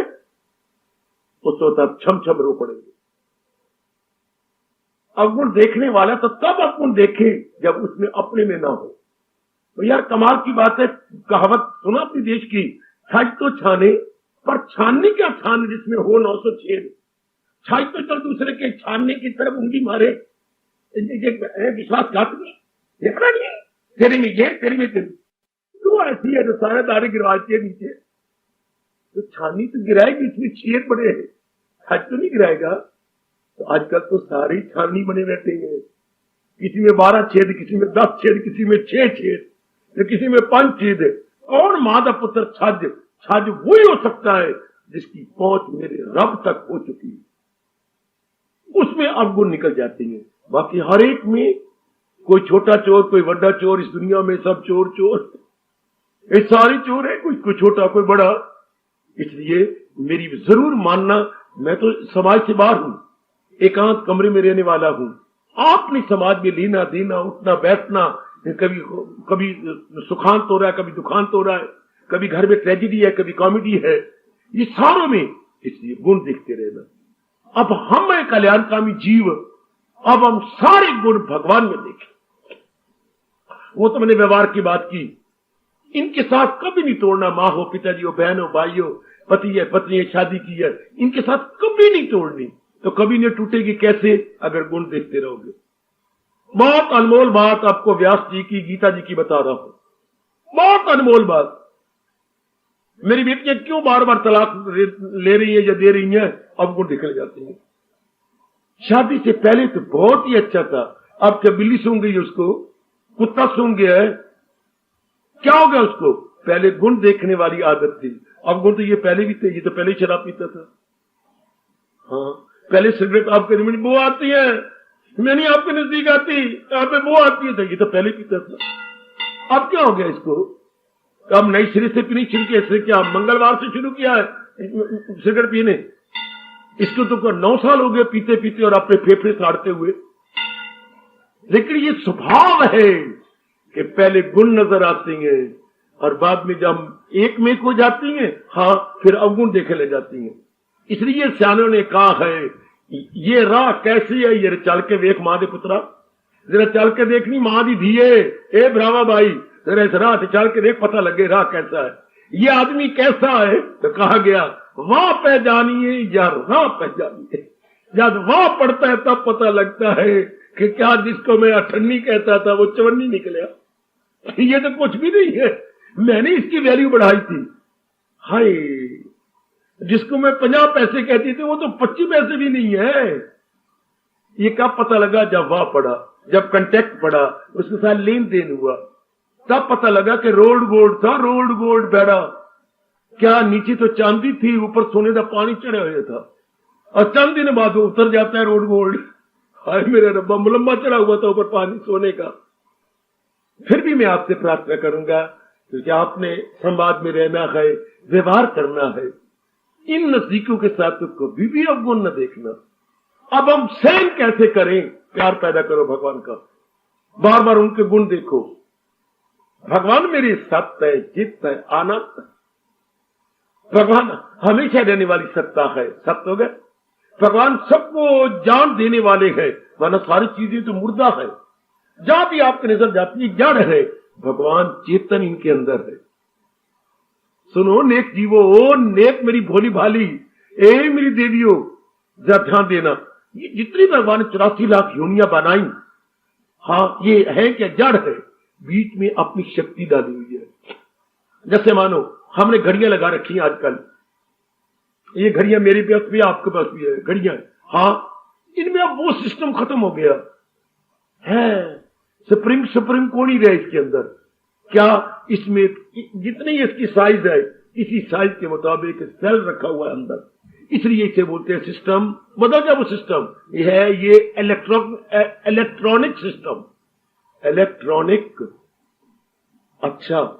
उस तो तब छम छम रो पड़ेंगे। अवगुण देखने वाला तो तब अवगुण देखे जब उसमें अपने में ना हो। तो यार कमाल की बात है, कहावत सुना अपने देश की, छाछ तो छाने, पर छानने क्या छान जिसमें हो 900 छेद। छाछ तो चल दूसरे के छानने की तरफ उंगली मारे, विश्वासघात नहीं, देखना नहीं है, तेरे में ये, तेरे में तेरे, तू ऐसी है तो सारे तारे गिरवाती है नीचे, तो छानी तो गिराएगी, इसमें छेद बड़े हैं, छाछ तो नहीं गिराएगा। तो आजकल तो सारी छाननी बने रहते हैं, किसी में 12 छेद, किसी में 10 छेद, किसी में 6 छेद, तो किसी में 5 छेद। और माता पुत्र छाज, छाज वही हो सकता है जिसकी पहुंच मेरे रब तक हो चुकी है, उसमें अवगुण निकल जाती है। बाकी हर एक में कोई छोटा चोर, कोई बड़ा चोर, इस दुनिया में सब चोर चोर, ये सारी चोर है, कोई छोटा कोई बड़ा। इसलिए मेरी जरूर मानना, मैं तो समाज से बाहर हूं, एकांत कमरे में रहने वाला हूं, आपने समाज में लेना देना, उठना बैठना, कभी सुखांत हो रहा है, कभी दुखांत हो रहा है, कभी घर में ट्रेजेडी है, कभी कॉमेडी है, ये सारों में इसलिए गुण देखते रहना। अब हम है कल्याणकामी जीव, अब हम सारे गुण भगवान में देखें। वो तो मैंने व्यवहार की बात की, इनके साथ कभी नहीं तोड़ना, माँ हो, पिताजी हो, बहन हो, भाई हो, पति है, पत्नी है, शादी की है, इनके साथ कभी नहीं तोड़नी। तो कभी नहीं टूटेगी कैसे, अगर गुण देखते रहोगे। बहुत अनमोल बात आपको व्यास जी की, गीता जी की बता रहा हूं, बहुत अनमोल बात। मेरी बेटियां क्यों बार बार तलाक ले रही है या दे रही है, अब गुण निकल जाती है। शादी से पहले तो बहुत ही अच्छा था, अब क्या बिल्ली सूंघ गई उसको, कुत्ता सूंघ गया है, क्या हो गया उसको, पहले गुण देखने वाली आदत थी। अब गुण तो ये पहले भी थे, ये तो पहले ही शराब पीता था। हाँ, पहले सिगरेट आपके नजदीक बो आती है, मैं नहीं आपके नजदीक आती, यहाँ पे बो आती है, तो ये तो पहले पीता था। अब क्या हो गया इसको, अब नई सिरे से पीनी शुरू किया, इससे क्या मंगलवार से शुरू किया है सिगरेट पीने, इसको तो 9 साल हो गए पीते पीते और अपने फेफड़े साड़ते हुए। लेकिन ये स्वभाव है कि पहले गुण नजर आते हैं और बाद में जब एक में हो जाती हैं, हाँ फिर अवगुण देखे ले जाती हैं। इसलिए सियानों ने कहा है, ये राह कैसी है, ये चल के देख मां दे पुत्रा, जरा चल के देखनी मां दी धीए, ए भरावा भाई, जरा इस राह चल के देख, पता लगे राह कैसा है, ये आदमी कैसा है। तो कहा गया, वाह पहचानिए या राह पहचानिए। जब वाह पड़ता है तब पता लगता है कि क्या जिसको मैं 98 कहता था वो 54 निकला, ये तो कुछ भी नहीं है, मैंने इसकी वैल्यू बढ़ाई थी। हाय, जिसको मैं 50 पैसे कहती थी वो तो 25 पैसे भी नहीं है। ये कब पता लगा, जब वाह पड़ा, जब कांटेक्ट पड़ा, उसके साथ लेन देन हुआ, तब पता लगा कि रोल्ड गोल्ड था, रोल्ड गोल्ड बैठा, क्या नीचे तो चांदी थी, ऊपर सोने का पानी चढ़ा हुआ था, और चंद दिन बाद वो उतर जाता है रोल्ड गोल्ड। हाय मेरे रब्बा, मुलम्मा चढ़ा हुआ था ऊपर पानी सोने का। फिर भी मैं आपसे प्रार्थना करूंगा, क्योंकि आपने संवाद में रहना है, व्यवहार करना है, इन नजदीकों के साथ तो कभी भी अवगुण न देखना। अब हम सहन कैसे करें, प्यार पैदा करो भगवान का, बार बार उनके गुण देखो। भगवान मेरे सत्य है, चित्त है, आनंद है, भगवान हमेशा रहने वाली सत्ता है, सत्य हो गए। भगवान सबको जान देने वाले हैं, वरना सारी चीजें तो मुर्दा है, जहां भी आपकी नजर जाती है जड़ है, भगवान चेतन इनके अंदर है। सुनो नेक जीवो, ओ नेक मेरी भोली भाली, ए मेरी देवियों, जरा ध्यान देना, ये जितनी भगवान 84 लाख योनियां बनाई, हाँ ये है क्या, जड़ है, बीच में अपनी शक्ति डाली हुई है। जैसे मानो हमने घड़ियां लगा रखी हैं आजकल, ये घड़ियां मेरे पास भी आपके पास भी है घड़ियां, हाँ इनमें अब वो सिस्टम खत्म हो गया है, स्प्रिंग कौन ही रहे इसके अंदर, क्या इसमें जितनी इसकी साइज है इसी साइज के मुताबिक सेल रखा हुआ है अंदर, इसलिए इसे बोलते हैं सिस्टम। बदल गया वो सिस्टम, ये है ये इलेक्ट्रॉनिक सिस्टम, इलेक्ट्रॉनिक। अच्छा,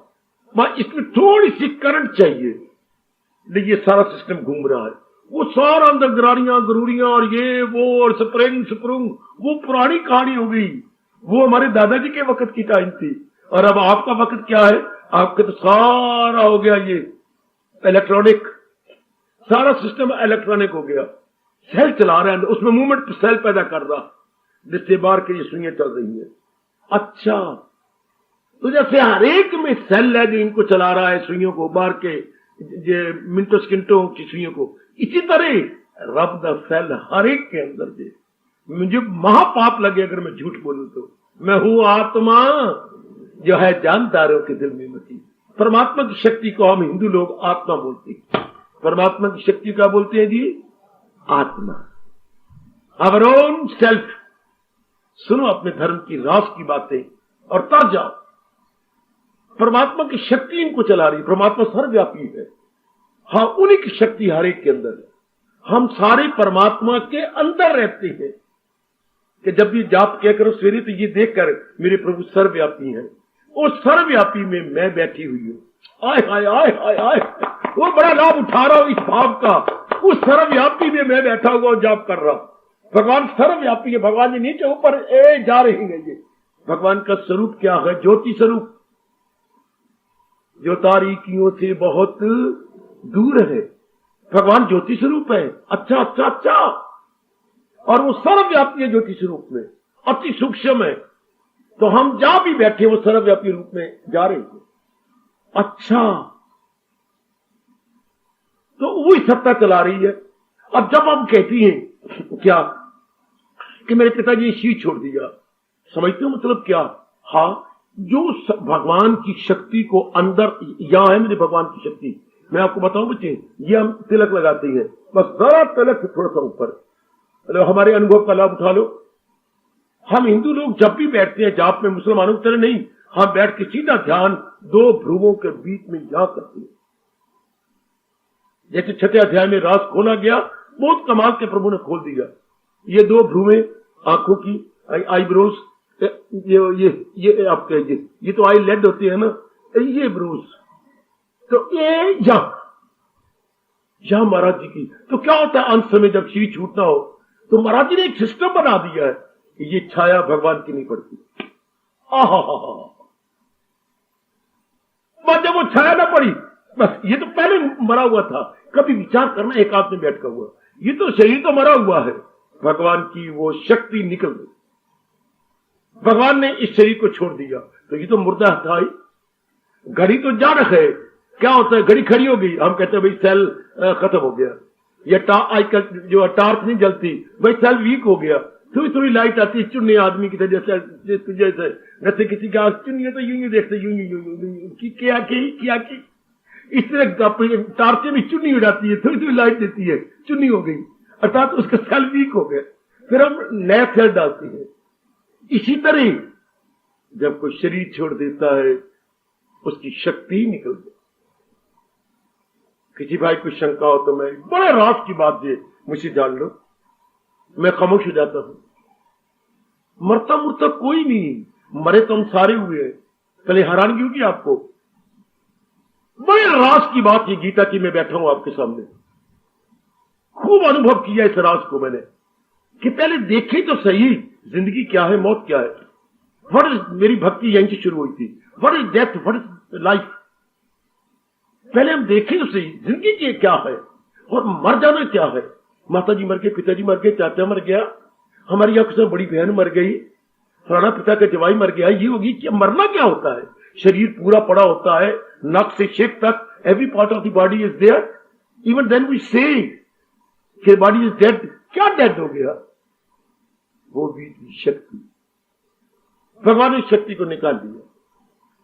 इसमें थोड़ी सी करंट चाहिए, लेकिन ये सारा सिस्टम घूम रहा है। वो सारा अंदर गरारियां गरूरियां और ये वो और स्प्रिंग स्प्रुंग, वो पुरानी कहानी हो गई, वो हमारे दादाजी के वक्त की टाइम थी। और अब आपका वक्त क्या है, आपका तो सारा हो गया ये इलेक्ट्रॉनिक, सारा सिस्टम इलेक्ट्रॉनिक हो गया। सेल चला रहा है, उसमें मूवमेंट सेल पैदा कर रहा, जिससे बाहर के ये सुइयां चल रही है। अच्छा, तो जैसे हर एक में सेल है जो इनको चला रहा है, सुइयों को, बाहर के मिनटों सेकंडों की सुइयों को, इसी तरह रब दा सेल हर एक के अंदर दे। मुझे महापाप लगे अगर मैं झूठ बोलूं तो। मैं हूं आत्मा जो है जानदारों के दिल में मची। परमात्मा की शक्ति को हम हिंदू लोग आत्मा बोलते हैं। परमात्मा की शक्ति क्या बोलते हैं जी? आत्मा, आवर ओन सेल्फ। सुनो अपने धर्म की रास की बातें और तर जाओ। परमात्मा की शक्ति इनको चला रही है। परमात्मा सर्वव्यापी है। हाँ, उन्हीं की शक्ति हर एक के अंदर है। हम सारे परमात्मा के अंदर रहते हैं कि जब भी जाप क्या करो सवेरे तो ये देखकर मेरे प्रभु सर्वव्यापी हैं, और सर्वव्यापी में मैं बैठी हुई हूं। आय हाय आय हाय आय, वो बड़ा लाभ उठा रहा हूं इस भाव का। उस सर्वव्यापी में मैं बैठा हुआ और जाप कर रहा हूं। भगवान सर्वव्यापी है। भगवान जी नीचे ऊपर जा रही है। ये भगवान का स्वरूप क्या है? ज्योति स्वरूप, जो तारीकियों से बहुत दूर है। भगवान ज्योति स्वरूप है। अच्छा अच्छा अच्छा, और वो सर्वव्यापी है ज्योति स्वरूप में, अति सूक्ष्म है। तो हम जा भी बैठे वो सर्वव्यापी रूप में जा रहे हैं। अच्छा, तो वही सत्ता चला रही है। अब जब हम कहती हैं क्या कि मेरे पिताजी ने शीश छोड़ दिया, समझते हो मतलब क्या? हाँ, जो भगवान की शक्ति को अंदर, यहां है मेरे भगवान की शक्ति। मैं आपको बताऊं बच्चे, ये हम तिलक लगाते हैं, बस जरा तिलक से थोड़ा सा ऊपर, मतलब हमारे अनुभव का लाभ उठा लो। हम हिंदू लोग जब भी बैठते हैं जाप में, मुसलमानों की तरह नहीं, हम बैठ के सीधा ध्यान दो भ्रुवों के बीच में यहां करते हैं। जैसे छठे अध्याय में राज खोला गया, बहुत कमाल के प्रभु ने खोल दिया। ये दो भ्रुवें आंखों की, आईब्रोज, ये आप कहिए, ये तो आई लेड होती है ना, ये ब्रोज, तो ये जहां महाराज जी की। तो क्या होता है अंत समय जब शीश छूटना हो, तो महाराज जी ने एक सिस्टम बना दिया है कि ये छाया भगवान की नहीं पड़ती। बस जब वो छाया ना पड़ी, बस ये तो पहले मरा हुआ था। कभी विचार करना एक आदमी बैठ कर हुआ, ये तो शरीर तो मरा हुआ है, भगवान की वो शक्ति निकल गई। भगवान ने इस शरीर को छोड़ दिया, तो ये तो मुर्दा था ही। घड़ी तो जा रखे, क्या होता है, घड़ी खड़ी हो गई, हम कहते हैं भाई सेल खत्म हो गया। ये आजकल जो टार्च नहीं जलती, भाई सेल वीक हो गया। थोड़ी थोड़ी लाइट आती है, चुन्नी आदमी की तरह, जैसे किसी का चुन्नी है तो यूं देखते, यूं क्या की इस तरह टार्चे में चुन्नी उड़ाती है, थोड़ी थोड़ी लाइट देती है, चुन्नी हो गई, अर्थात तो उसका सेल वीक हो गया, फिर हम नया सेल डालते हैं। इसी तरह जब कोई शरीर छोड़ देता है, उसकी शक्ति निकल गई। किसी भाई को शंका हो तो मैं बड़े राज की बात है, मुझे जान लो, मैं खामोश हो जाता हूं। मरता मुरता कोई नहीं, मरे तो हम सारे हुए हैं। पहले हैरानगी होगी आपको, बड़े राज की बात ये गीता की, मैं बैठा हूं आपके सामने, खूब अनुभव किया इस राज को मैंने, कि पहले देखे तो सही जिंदगी क्या है, मौत क्या है। व्हाट इज, मेरी भक्ति यहीं से शुरू हुई थी। What is death, what is life, पहले हम देखें तो सही जिंदगी की क्या है और मर जाना क्या है। माता जी मर गए, पिताजी मर गए, चाचा मर गया, हमारी आंखों से बड़ी बहन मर गई, फलाना पिता का जवाई मर गया, ये होगी कि मरना क्या होता है। शरीर पूरा पड़ा होता है, नक से शिक तक, every part of the body is there. Even then we say कि बॉडी इज डेड, क्या डेड हो गया? वो भी शक्ति, भगवान ने शक्ति को निकाल दिया।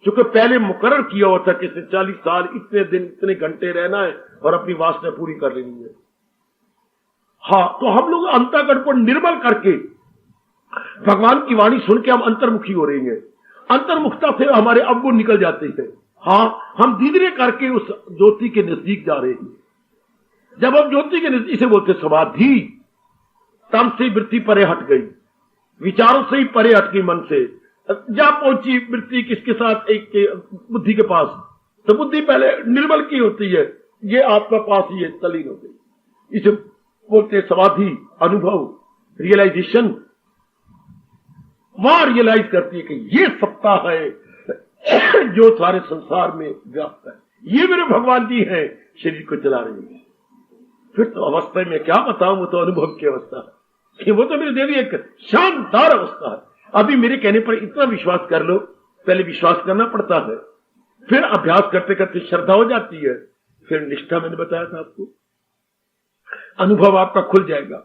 चूंकि पहले मुकर्रर किया हुआ था कि 40 साल, इतने दिन, इतने घंटे रहना है और अपनी वासना पूरी कर लेनी है। हाँ, तो हम लोग अंतःकरण को निर्मल करके भगवान की वाणी सुन के हम अंतर्मुखी हो रही हैं। अंतर्मुखता से हमारे अब वो निकल जाते हैं। हाँ, हम धीरे धीरे करके उस ज्योति के नजदीक जा रहे हैं। जब हम ज्योति के नजदीक से बोलते समाधि, तम से वृत्ति परे हट गई, विचारों से ही परे हट गई, मन से जा पहुंची वृत्ति किसके साथ, एक के बुद्धि के पास। तो बुद्धि पहले निर्मल की होती है, ये आपका पास ही है, तलीन हो गई। इसे बोलते हैं समाधि, अनुभव, रियलाइजेशन। वहां रियलाइज करती है कि ये सत्ता है जो सारे संसार में व्याप्त है, ये मेरे भगवान जी हैं, शरीर को चला रहे हैं। फिर तो अवस्था में क्या बताऊं, वो तो अनुभव की अवस्था है, वो तो मेरे देवी एक शानदार अवस्था है। अभी मेरे कहने पर इतना विश्वास कर लो, पहले विश्वास करना पड़ता है, फिर अभ्यास करते करते श्रद्धा हो जाती है, फिर निष्ठा। मैंने बताया था आपको, अनुभव आपका खुल जाएगा।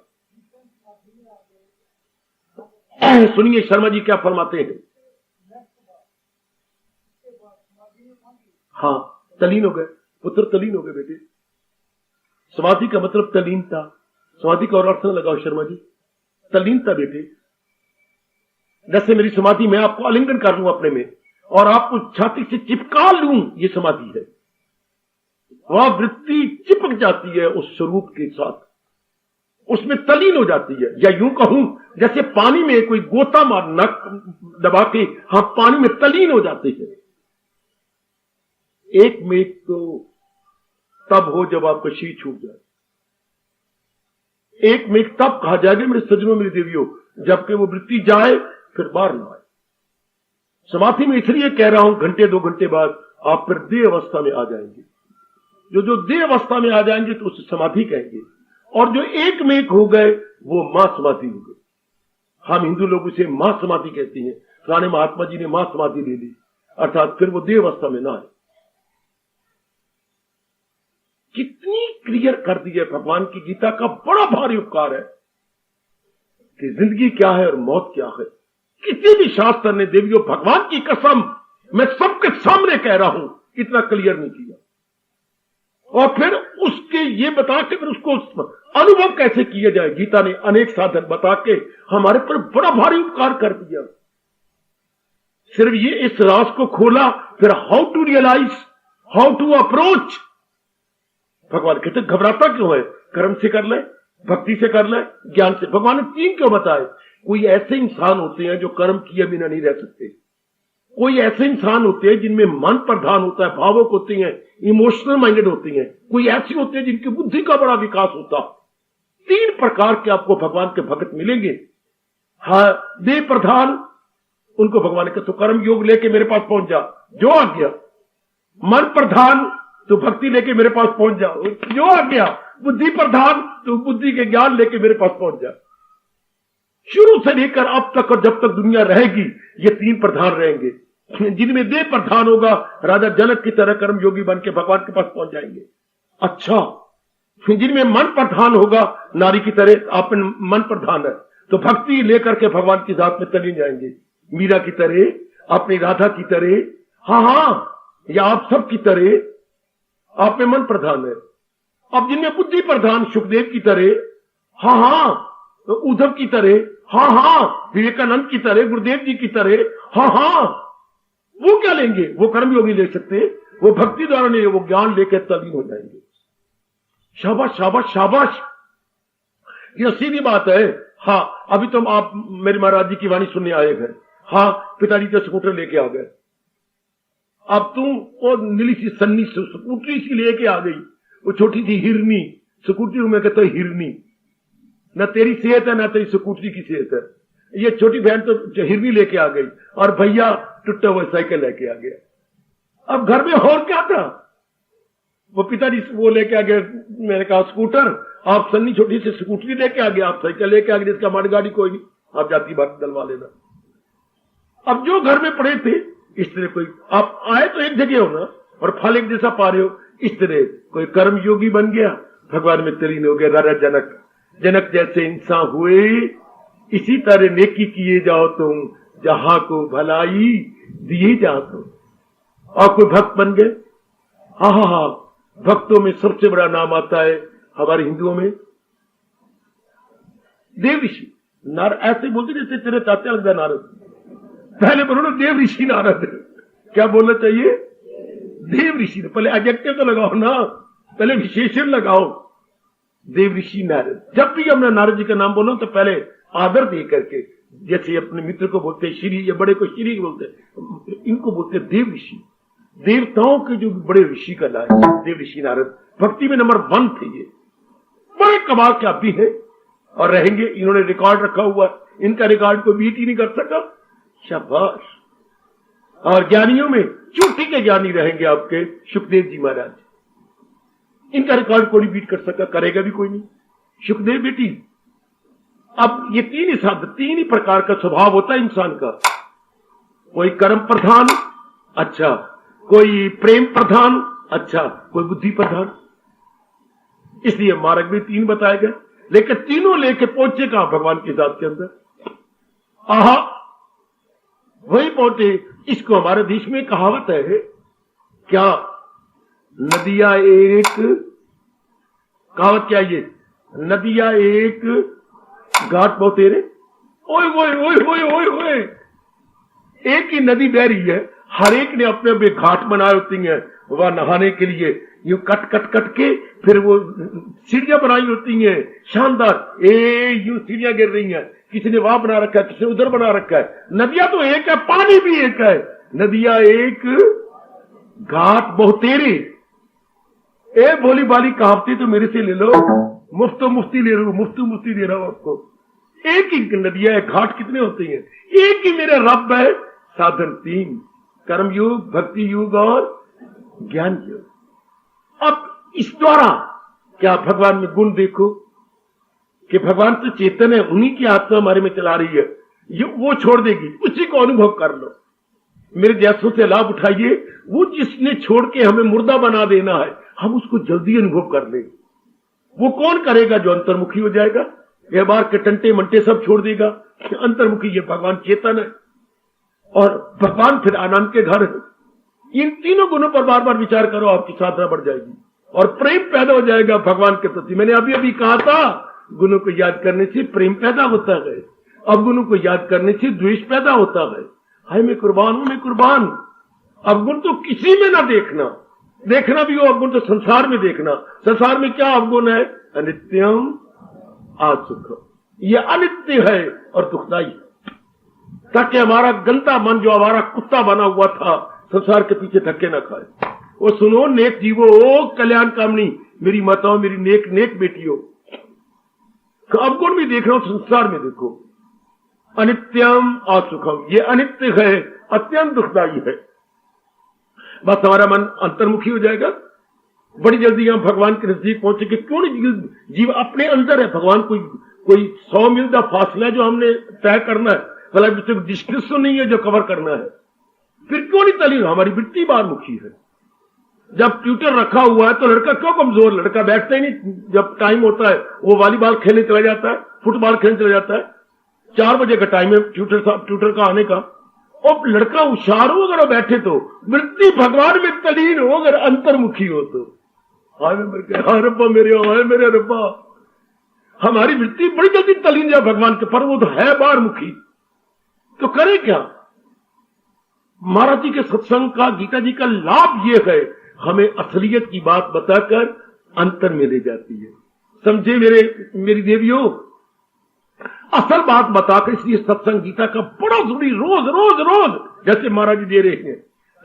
सुनिए शर्मा जी क्या फरमाते हैं। हाँ, तलीन हो गए पुत्र, तलीन हो गए बेटे। समाधि का मतलब तलीनता। समाधि का और अर्थ न लगाओ शर्मा जी, तलीनता बेटे। जैसे मेरी समाधि में आपको आलिंगन कर लूं अपने में और आपको छाती से चिपका लूं, ये समाधि है। वह वृत्ति चिपक जाती है उस स्वरूप के साथ, उसमें तलीन हो जाती है। या यूं कहूं जैसे पानी में कोई गोता मार नक दबा के हम पानी में तलीन हो जाते हैं। एक मेघ तो तब हो जब आपका शीर छूट जाए। एक मेघ तब कहा जाएगा मेरे सज्जनों, मेरी देवियों, जबकि वो वृत्ति जाए फिर बाहर ना आए। समाधि में इसलिए कह रहा हूं, घंटे 2 घंटे बाद आप फिर देह अवस्था में आ जाएंगे। जो देह अवस्था में आ जाएंगे तो उसे समाधि कहेंगे। और जो एक मेघ हो गए वो मां समाधि हो गए। हम हिंदू लोग उसे मां समाधि कहते हैं। पुराने महात्मा जी ने मां समाधि ले ली, अर्थात फिर वो देह अवस्था में ना आए। कितनी क्लियर कर दी है भगवान की गीता का, बड़ा भारी उपकार है कि जिंदगी क्या है और मौत क्या है। किसी भी शास्त्र ने, देवियों भगवान की कसम, मैं सबके सामने कह रहा हूं, इतना क्लियर नहीं किया। और फिर उसके ये बता के फिर उसको अनुभव कैसे किया जाए, गीता ने अनेक साधन बता के हमारे पर बड़ा भारी उपकार कर दिया। सिर्फ ये इस राज को खोला, फिर how to realise, how to approach. भगवान कहते घबराता क्यों है, कर्म से कर ले, भक्ति से कर ले, ज्ञान से। भगवान ने 3 क्यों बताए। कोई ऐसे इंसान होते हैं जो कर्म किए बिना नहीं रह सकते। कोई ऐसे इंसान होते हैं जिनमें मन प्रधान होता है, भावुक होती हैं, इमोशनल माइंडेड होती हैं। कोई ऐसे होते हैं जिनकी बुद्धि का बड़ा विकास होता। 3 प्रकार के आपको भगवान के भक्त मिलेंगे। हाँ, देह प्रधान, उनको भगवान ने कहा तो कर्म योग लेके मेरे पास पहुंच जा, जो आ गया। मन प्रधान तो भक्ति लेके मेरे पास पहुंच जा, जो आ गया। बुद्धि प्रधान तो बुद्धि के ज्ञान लेके मेरे पास पहुंच जा। शुरू से लेकर अब तक और जब तक दुनिया रहेगी ये 3 प्रधान रहेंगे। जिनमें देह प्रधान होगा, राजा जनक की तरह कर्म योगी बन के भगवान के पास पहुंच जाएंगे। अच्छा, जिनमें मन प्रधान होगा, नारी की तरह आप मन प्रधान है तो भक्ति लेकर के भगवान की जात में तलीन जाएंगे। मीरा की तरह, अपनी राधा की तरह, हाँ, या आप सब की तरह आप में मन प्रधान है। अब जिनमें बुद्धि प्रधान, सुखदेव की तरह, हाँ, उद्धव की तरह, हाँ, विवेकानंद की तरह, गुरुदेव जी की तरह, हाँ, वो क्या लेंगे, वो कर्मयोगी ले सकते, वो भक्ति द्वारा नहीं, वो ज्ञान लेकर तलीन हो जाएंगे। शाबाश शाबाश शाबाश, ये सीधी बात है। हाँ, अभी तो आप मेरे महाराज जी की वाणी सुनने आए हैं। हाँ, पिताजी का स्कूटर लेके आ गए। अब तुम वो नीली सी सन्नी स्कूटरी सी लेके आ गई, वो छोटी सी हिरनी स्कूटरी में कहते हिरनी। न तेरी सेहत है, न तेरी स्कूटरी की सेहत है। ये छोटी बहन तो हिरनी लेके आ गई और भैया टूटा हुआ साइकिल लेके आ गया। अब घर में और क्या था, वो पिताजी वो लेके आ गए। मैंने कहा स्कूटर, आप सन्नी छोटी सी स्कूटरी लेके आ गए, आप साइकिल लेके आ गए, जिसका माड़ गाड़ी कोई नहीं, आप जाती बात डलवा लेना। अब जो घर में पड़े थे इस तरह, कोई आप आए तो एक जगह हो ना और फल एक जैसा पा रहे हो, इस तरह कोई कर्म योगी बन गया, भगवान में तलीन हो गया। राजा जनक जैसे इंसान हुए, इसी तरह नेकी किए जाओ तुम, जहां को भलाई दिए जाओ तुम। और कोई भक्त बन गए। हाँ, भक्तों में सबसे बड़ा नाम आता है हमारे हिंदुओं में देव ऋषि। नारद ऐसे बोलते जैसे तेरे चाचा लगता नारद। पहले बोलो देव ऋषि नारद। क्या बोलना चाहिए? देव ऋषि। पहले एडजेक्टिव तो लगाओ ना, पहले विशेषण लगाओ। देव ऋषि नारद। जब भी हमने नारद जी का नाम बोलो तो पहले आदर दे करके, जैसे अपने मित्र को बोलते हैं श्री, या बड़े को श्री बोलते हैं, इनको बोलते हैं देव ऋषि। देवताओं के जो बड़े ऋषि का नाम देव ऋषि नारद। भक्ति में नंबर 1 थे ये। बड़े कमाल के आप भी है और रहेंगे। इन्होंने रिकॉर्ड रखा हुआ, इनका रिकॉर्ड कोई बीट ही नहीं कर सका। शाबाश। और ज्ञानियों में चोटी के ज्ञानी रहेंगे आपके सुखदेव जी महाराज। इनका रिकॉर्ड कोई बीट कर सका, करेगा भी कोई नहीं। सुखदेव बेटी। अब ये 3 ही प्रकार का स्वभाव होता है इंसान का। कोई कर्म प्रधान, अच्छा, कोई प्रेम प्रधान, अच्छा, कोई बुद्धि प्रधान। इसलिए मार्ग में 3 बताए गए, लेकिन तीनों लेके पहुंचे कहां? भगवान के जात के अंदर। आहा, वही पहुंचे। इसको हमारे देश में कहावत है क्या? नदिया एक, कहावत क्या ये? नदिया एक घाट बहुत तेरे। ओए ओए ओए ओए ओए ओए, एक ही नदी बह रही है, हर एक ने अपने अपने घाट बनाए होती हैं वह नहाने के लिए। यूं कट कट कट के फिर वो सीढ़ियां बनाई होती हैं शानदार। यूं सीढ़ियां गिर रही हैं, किसी ने वहां बना रखा है, किसी ने उधर बना रखा है। नदियां तो एक है, पानी भी एक है। नदियां एक घाट बहुतेरे। ए भोली भाली कहावती तो मेरे से ले लो, मुफ्तो मुफ्ती ले लो, मुफ्तो मुफ्ती दे रहा हूं आपको। एक ही नदियां है, घाट कितने होते हैं? एक ही मेरा रब है। साधन 3, कर्म युग, भक्ति युग और ज्ञान युग। अब इस द्वारा क्या भगवान में गुण देखो कि भगवान तो चेतन है, उन्हीं की आत्मा हमारे में चला रही है। ये वो छोड़ देगी, उसी को अनुभव कर लो। मेरे जैसों से लाभ उठाइए। वो जिसने छोड़ के हमें मुर्दा बना देना है, हम उसको जल्दी अनुभव कर लेंगे। वो कौन करेगा? जो अंतर्मुखी हो जाएगा, व्यवहार के टंटे मंटे सब छोड़ देगा। अंतर्मुखी ये भगवान चेतन है और भगवान फिर आनंद के घर है। इन तीनों गुणों पर बार बार विचार करो, आपकी साधना बढ़ जाएगी और प्रेम पैदा हो जाएगा भगवान के प्रति। मैंने अभी अभी कहा था, गुणों को याद करने से प्रेम पैदा होता है, अब गुणों को याद करने से द्वेष पैदा होता है। हाय मैं कुर्बान हूं, मैं कुर्बान। अवगुण तो किसी में ना देखना, देखना भी हो अवगुण तो संसार में देखना। संसार में क्या अवगुण है? अनित्यम असुखम। ये अनित्य है और दुखदाई, ताकि हमारा गंदा मन जो हमारा कुत्ता बना हुआ था संसार के पीछे धक्के न खाए। वो सुनो नेक जीवो, कल्याण कामनी, मेरी माताओं, मेरी नेक नेक बेटियों, अवगुण भी देख रहा हूं, संसार में देखो। अनित्यम असुखम, ये अनित्य है, अत्यंत दुखदाई है। बस हमारा मन अंतर्मुखी हो जाएगा, बड़ी जल्दी हम भगवान के नजदीक पहुंचेंगे। क्यों नहीं? जीव अपने अंदर है। भगवान कोई 100 मील का फासला जो हमने तय करना है, भला डिस्टेंस तो नहीं है जो कवर करना है। फिर क्यों नहीं चली? हमारी वृत्ति बाहरमुखी है। जब ट्यूटर रखा हुआ है तो लड़का क्यों कमजोर? लड़का बैठता ही नहीं। जब टाइम होता है वो वॉलीबॉल खेलने चला जाता है, फुटबॉल खेलने चला जाता है। 4 बजे का टाइम है ट्यूटर का आने का। और लड़का होशियार हो अगर वो बैठे तो, वृत्ति भगवान में तलीन हो अगर अंतर्मुखी हो तो। हाय रब्बा मेरे, हाय मेरे रब्बा। हमारी वृत्ति बड़ी जल्दी तलीन जाए भगवान के, पर वो तो है बाहरमुखी। तो करे क्या? महाराज जी के सत्संग का, गीता जी का लाभ ये है, हमें असलियत की बात बताकर अंतर में ले जाती है। समझे मेरी देवियों? असल बात बताकर, इसलिए सत्संग गीता का बड़ा जरूरी, रोज रोज रोज जैसे महाराज जी दे रहे हैं,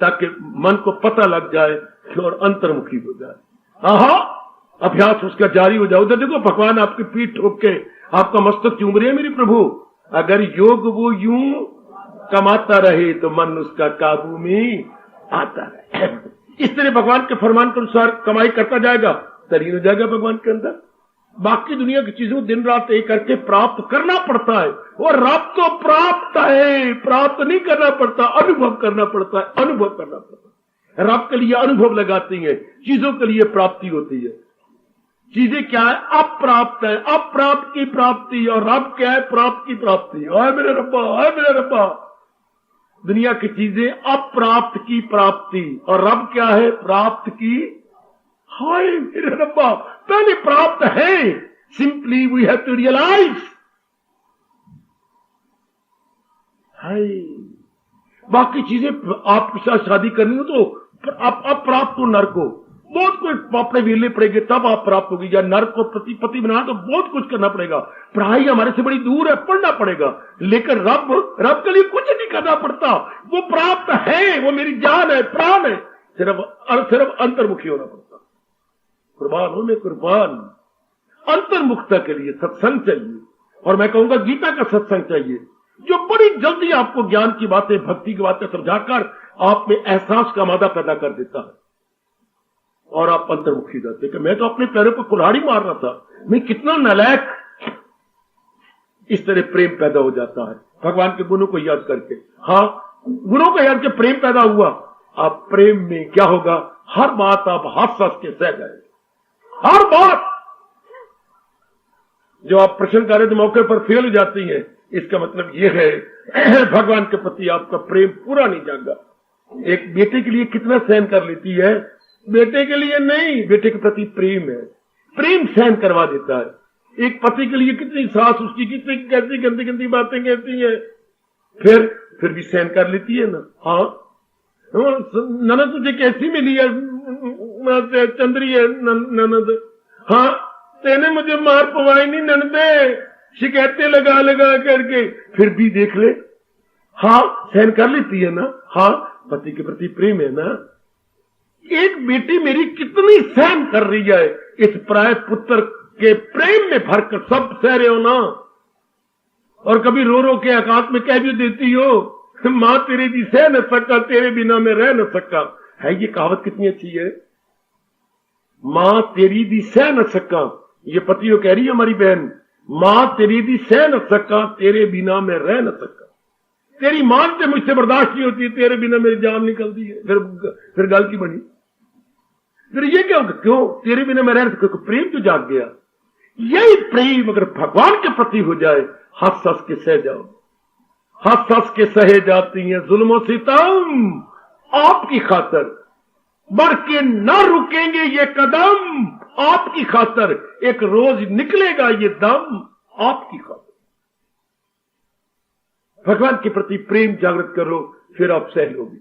ताकि मन को पता लग जाए और अंतर्मुखी हो जाए। आहा, अभ्यास उसका जारी हो जाए। उधर देखो भगवान आपकी पीठ ठोक के आपका मस्तक चूम रहे हैं मेरी प्रभु। अगर योग वो यूं कमाता रहे तो मन उसका काबू में आता रहे। इस तरह भगवान के फरमान के अनुसार कमाई करता जाएगा, तरीन हो जाएगा भगवान के अंदर। बाकी दुनिया की चीजों दिन रात एक करके प्राप्त करना पड़ता है, और रब तो प्राप्त है, प्राप्त नहीं करना पड़ता, अनुभव करना पड़ता है, अनुभव करना पड़ता है। रब के लिए अनुभव लगाती है, चीजों के लिए प्राप्ति होती है। चीजें क्या है? अप्राप्त है, अप्राप्त की प्राप्ति, और रब क्या है? प्राप्त की प्राप्ति। हाय मेरे रब्बा, हाय मेरे रब्बा। दुनिया की चीजें अप्राप्त की प्राप्ति, और रब क्या है? प्राप्त की। हाय मेरे रब्बा, पहले प्राप्त है, simply we have to realise. हाय बाकी चीजें आपके साथ शादी करनी हो तो आप प्राप्त हो नर्क को, बहुत कुछ अपने वीरले पड़ेंगे तब आप प्राप्त होगी। या नर्क को पति बना तो बहुत कुछ करना पड़ेगा, पढ़ाई हमारे से बड़ी दूर है, पढ़ना पड़ेगा, लेकिन रब के लिए कुछ नहीं करना पड़ता, वो प्राप्त है, वो मेरी जान है, प्राण है, सिर्फ अंतर्मुखी होना पड़ता। कुर्बान हो मैं कुर्बान। अंतर्मुखता के लिए सत्संग चाहिए, और मैं कहूंगा गीता का सत्संग चाहिए, जो बड़ी जल्दी आपको ज्ञान की बातें, भक्ति की बातें समझाकर आप में एहसास का मादा पैदा कर देता है, और आप अंतर्मुखी जाते कि मैं तो अपने पैरों पर कुल्हाड़ी मार रहा था, मैं कितना नालायक। इस तरह प्रेम पैदा हो जाता है भगवान के गुणों को याद करके। हाँ, गुणों को याद के प्रेम पैदा हुआ। आप प्रेम में क्या होगा, हर बात आप हंस के सह जाएंगे, हर बात। जो आप प्रश्न कार्य के मौके पर फेल हो जाती है, इसका मतलब यह है भगवान के प्रति आपका प्रेम पूरा नहीं जागा। एक बेटे के लिए कितना सहन कर लेती है, बेटे के लिए नहीं, बेटे के प्रति प्रेम है, प्रेम सहन करवा देता है। एक पति के लिए कितनी सास उसकी कितनी कैसी गंदी गंदी बातें कहती है, फिर भी सहन कर लेती है ना। हाँ, ननद तुझे कैसी मिली है, चंद्री है ननद, हाँ तेने मुझे मार पवाई नहीं ननदे, शिकायतें लगा लगा करके, फिर भी देख ले, हाँ सहन कर लेती है ना। हाँ, पति के प्रति प्रेम है ना। एक बेटी मेरी कितनी सहन कर रही है, इस पराये पुत्र के प्रेम में भरकर सब सह रहे हो ना। और कभी रो रो के एकांत में कह भी देती हो, मां तेरे दी सह न सका, तेरे बिना मैं रह न सका। है ये कहावत कितनी अच्छी है, मां तेरी दी सह न सका, ये पति कह रही है हमारी बहन, मां तेरी दी सह न सका, तेरे बिना मैं रह न सका। तेरी मान से मुझसे बर्दाश्त नहीं होती, तेरे बिना मेरी जान निकलती है। फिर गल की बनी, फिर ये क्या होगा, क्यों तेरे बिना मैं रह सकता, प्रेम तो जाग गया। यही प्रेम अगर भगवान के प्रति हो जाए, हंस हंस के सह जाओ, हंस हंस के सहे जाती हैं जुल्म सितम, आपकी खातर बढ़ के न रुकेंगे ये कदम, आपकी खातर एक रोज निकलेगा ये दम, आपकी खातर। भगवान के प्रति प्रेम जागृत करो, फिर आप सह लोगे।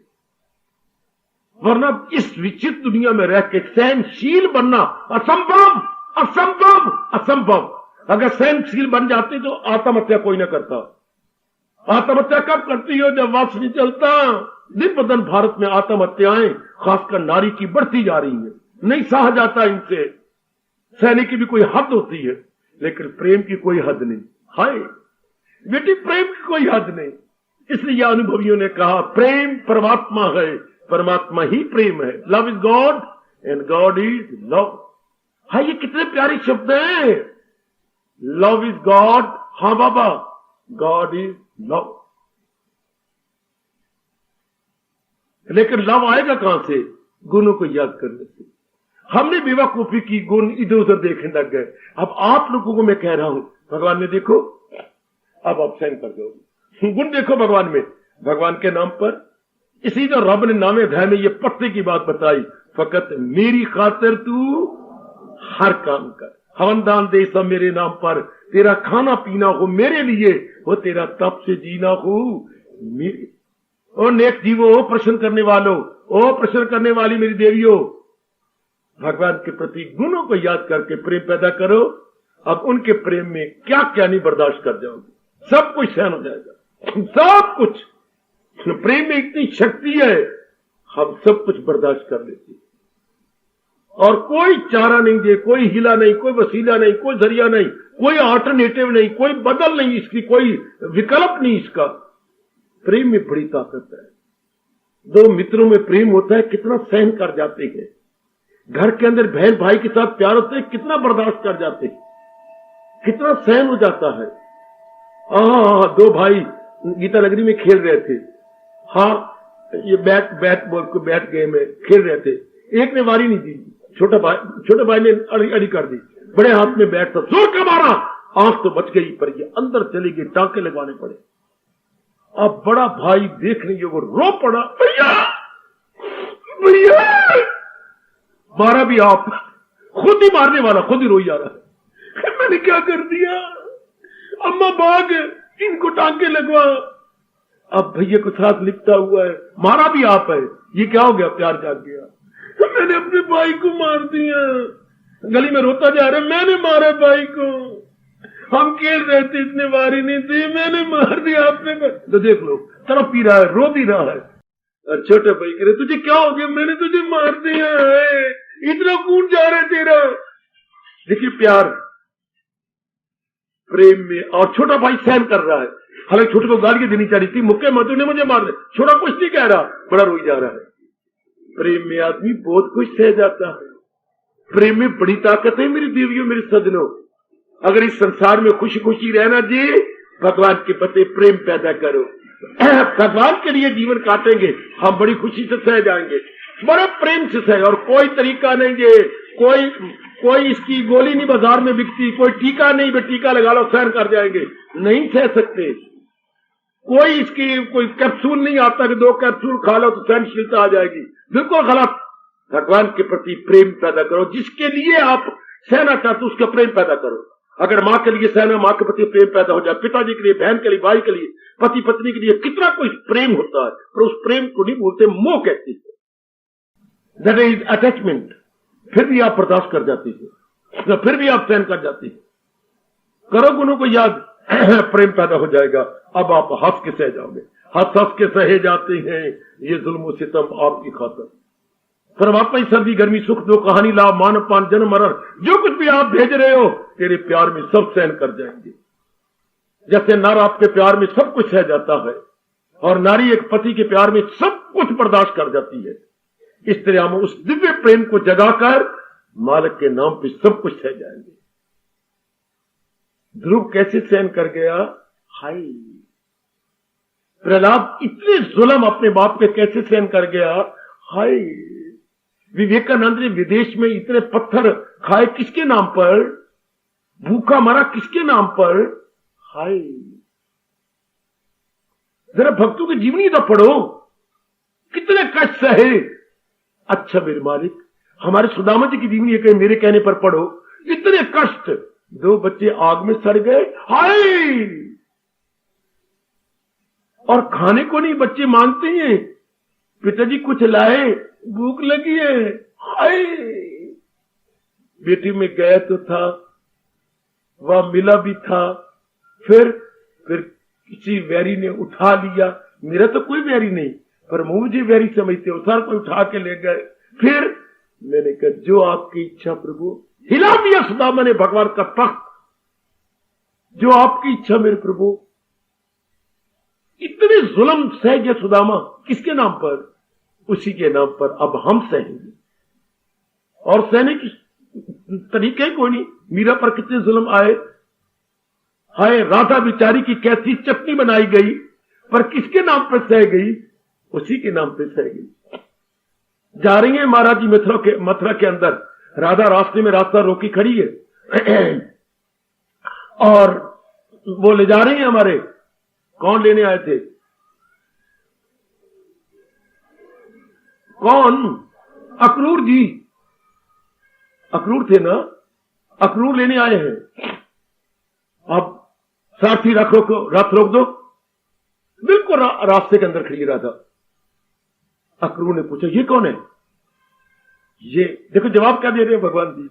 वरना इस विचित्र दुनिया में रह के सहनशील बनना असंभव, असंभव, असंभव। अगर सहनशील बन जाते तो आत्महत्या कोई ना करता। आत्महत्या कब करती हो, जब वश नहीं चलता। दिन ब दिन भारत में आत्महत्याएं खासकर नारी की बढ़ती जा रही है, नहीं सहा जाता इनसे। सहने की भी कोई हद होती है, लेकिन प्रेम की कोई हद नहीं। हाय बेटी, प्रेम की कोई हद नहीं। इसलिए अनुभवियों ने कहा प्रेम परमात्मा है, परमात्मा ही प्रेम है। Love is God and God is love. हाँ, ये कितने प्यारे शब्द हैं, लव इज गॉड, हाँ बाबा, गॉड इज लव। लेकिन लव आएगा कहां से, गुणों को याद करने से। हमने बेवकूफी की, गुण इधर उधर देखने लग गए। अब आप लोगों को मैं कह रहा हूं, भगवान ने देखो, अब आप सहन कर दो। गुण देखो भगवान में, भगवान के नाम पर इसी जो रब ने नामे अध्याय में ये पत्ते की बात बताई, फकत मेरी खातिर तू हर काम कर, हवन दान दे सब मेरे नाम पर, तेरा खाना पीना हो मेरे लिए, वो तेरा तप से जीना हो मेरे। ओ नेक जीवो, ओ प्रश्न करने वालों, ओ प्रश्न करने वाली मेरी देवियों, भगवान के प्रति गुणों को याद करके प्रेम पैदा करो। अब उनके प्रेम में क्या क्या नहीं बर्दाश्त कर जाओगे, सब कुछ सहन हो जाएगा, सब कुछ। प्रेम में इतनी शक्ति है, हम सब कुछ बर्दाश्त कर लेते हैं, और कोई चारा नहीं दे, कोई हिला नहीं, कोई वसीला नहीं, कोई जरिया नहीं, कोई अल्टरनेटिव नहीं, कोई बदल नहीं, इसकी कोई विकल्प नहीं। इसका प्रेम में बड़ी ताकत है। दो मित्रों में प्रेम होता है, कितना सहन कर जाते हैं। घर के अंदर बहन भाई के साथ प्यार होते हैं, कितना बर्दाश्त कर जाते हैं, कितना सहन हो जाता है। दो भाई गीता नगरी में खेल रहे थे, हाँ ये बैट बॉल को बैट गेम में खेल रहे थे, एक ने वारी नहीं दी, छोटे भाई ने अड़ी कर दी, बड़े हाथ में बैट था, जोर का मारा, आंख तो बच गई पर ये अंदर चली गई, टांके लगवाने पड़े। अब बड़ा भाई देखने योग्य रो पड़ा, भैया भैया मारा भी आप, खुद ही मारने वाला, खुद ही रोई जा रहा है, मैंने क्या कर दिया, अम्मा भाग, इनको टांके लगवा। अब भैया को साथ लिपटा हुआ है, मारा भी आप है, ये क्या हो गया? प्यार जाग गया। तो मैंने अपने भाई को मार दिया, गली में रोता जा रहा है, मैंने मारा भाई को, हम खेल रहे थे, इतने बारी नहीं थी, मैंने मार दिया आपने। तो देख लो, तरफ पी रहा है, रो भी रहा है। और छोटे भाई कह रहे तुझे क्या हो गया? मैंने तुझे मार दिया है, इतना खून जा रहा है तेरा। देखिए प्यार, प्रेम में। और छोटा भाई सहन कर रहा है, हालांकि छोटे को गाली देनी चाहिए थी, मुक्के मत ने मुझे मार दे, छोटा कुछ नहीं कह रहा, बड़ा रोई जा रहा है। प्रेम में आदमी बहुत कुछ सह जाता है। प्रेम में बड़ी ताकत है मेरी देवियों, मेरे सजनों। अगर इस संसार में खुशी खुशी रहना जी, भगवान के प्रति प्रेम पैदा करो। भगवान के लिए जीवन काटेंगे, हम बड़ी खुशी से सह जाएंगे, बड़े प्रेम से सह। और कोई तरीका नहीं जे, कोई इसकी गोली नहीं बाजार में बिकती, कोई टीका नहीं, बे टीका लगा लो सहन कर जाएंगे, नहीं सह सकते। कोई इसकी कोई कैप्सूल नहीं आता कि 2 कैप्सूल खा लो तो सहनशीलता आ जाएगी, बिल्कुल गलत। भगवान के प्रति प्रेम पैदा करो, जिसके लिए आप सहना चाहते हो उसका प्रेम पैदा करो। अगर माँ के लिए सहना, माँ के प्रति प्रेम पैदा हो जाए, पिताजी के लिए, बहन के लिए, भाई के लिए, पति पत्नी के लिए, कितना कोई प्रेम होता है, पर उस प्रेम को नहीं बोलते, मोह कहते हैं, दैट इज अटैचमेंट। फिर भी आप बर्दाश्त कर जाती है, फिर भी आप सहन कर जाती है। करो गुणों को याद, प्रेम पैदा हो जाएगा। अब आप हंस के सह जाओगे, हंस हंस के सहे जाते हैं ये जुल्म सितम आपकी खातर। परमात्मा ही सर्दी गर्मी सुख दो कहानी लाभ मान पान जन्म मरण, जो कुछ भी आप भेज रहे हो तेरे प्यार में सब सहन कर जाएंगे। जैसे नर आपके प्यार में सब कुछ सह जाता है और नारी एक पति के प्यार में सब कुछ बर्दाश्त कर जाती है, इस तरह हम उस दिव्य प्रेम को जगाकर मालिक के नाम पे सब कुछ सह जाएंगे। ध्रुव कैसे सहन कर गया? हाय, प्रहलाद इतने जुल्म अपने बाप पे कैसे सहन कर गया? हाय, विवेकानंद ने विदेश में इतने पत्थर खाए किसके नाम पर? भूखा मरा किसके नाम पर? हाय, जरा भक्तों की जीवनी तो पढ़ो, कितने कष्ट सहे। अच्छा मेरे मालिक, हमारे सुदामा जी की जीवनी है, मेरे कहने पर पढ़ो, इतने कष्ट, 2 बच्चे आग में सड़ गए, हाय, और खाने को नहीं बच्चे मांगते हैं, पिताजी कुछ लाए, भूख लगी है, हाय। बेटी में गया तो था, वह मिला भी था, फिर किसी वैरी ने उठा लिया, मेरा तो कोई वैरी नहीं, पर मुझे वैरी समझते हो, सर को उठा के ले गए। फिर मैंने कहा जो आपकी इच्छा प्रभु, हिला दिया सुदामा ने भगवान का तख्त, जो आपकी इच्छा मेरे प्रभु। इतने जुल्म सह गया सुदामा, किसके नाम पर? उसी के नाम पर अब हम सहेंगे। और सहने की तरीके कोई नहीं। मीरा पर कितने जुल्म आए, हाय, राधा बिचारी की कैसी चटनी बनाई गई, पर किसके नाम पर सह गई? उसी के नाम पर सह गई। जा रही है महाराज जी मथुरा के अंदर, राधा रास्ते में रास्ता रोकी खड़ी है और वो ले जा रही है हमारे, कौन लेने आए थे? कौन? अक्रूर जी, अक्रूर थे ना, अक्रूर लेने आए हैं। अब सारथी रथ रोक दो, बिल्कुल रास्ते के अंदर खड़ी राधा। अक्रूर ने पूछा ये कौन है? ये देखो जवाब क्या दे रहे हैं भगवान जी,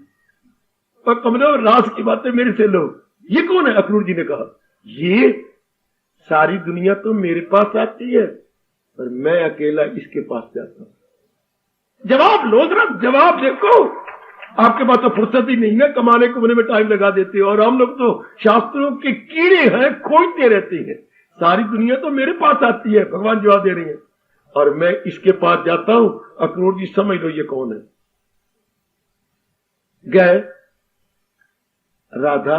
और कमलो रास की बातें मेरे से लो, ये कौन है? अक्रूर जी ने कहा ये सारी दुनिया तो मेरे पास आती है, पर मैं अकेला इसके पास जाता हूं। जवाब लो जरा, जवाब देखो। आपके पास तो फुर्सत ही नहीं है, कमाने कुमाने में टाइम लगा देते हो, और हम लोग तो शास्त्रों के कीड़े हैं, खोजते रहते हैं। सारी दुनिया तो मेरे पास आती है, भगवान जवाब दे रही है, और मैं इसके पास जाता हूं। अक्रूर जी समझ लो ये कौन है। गए, राधा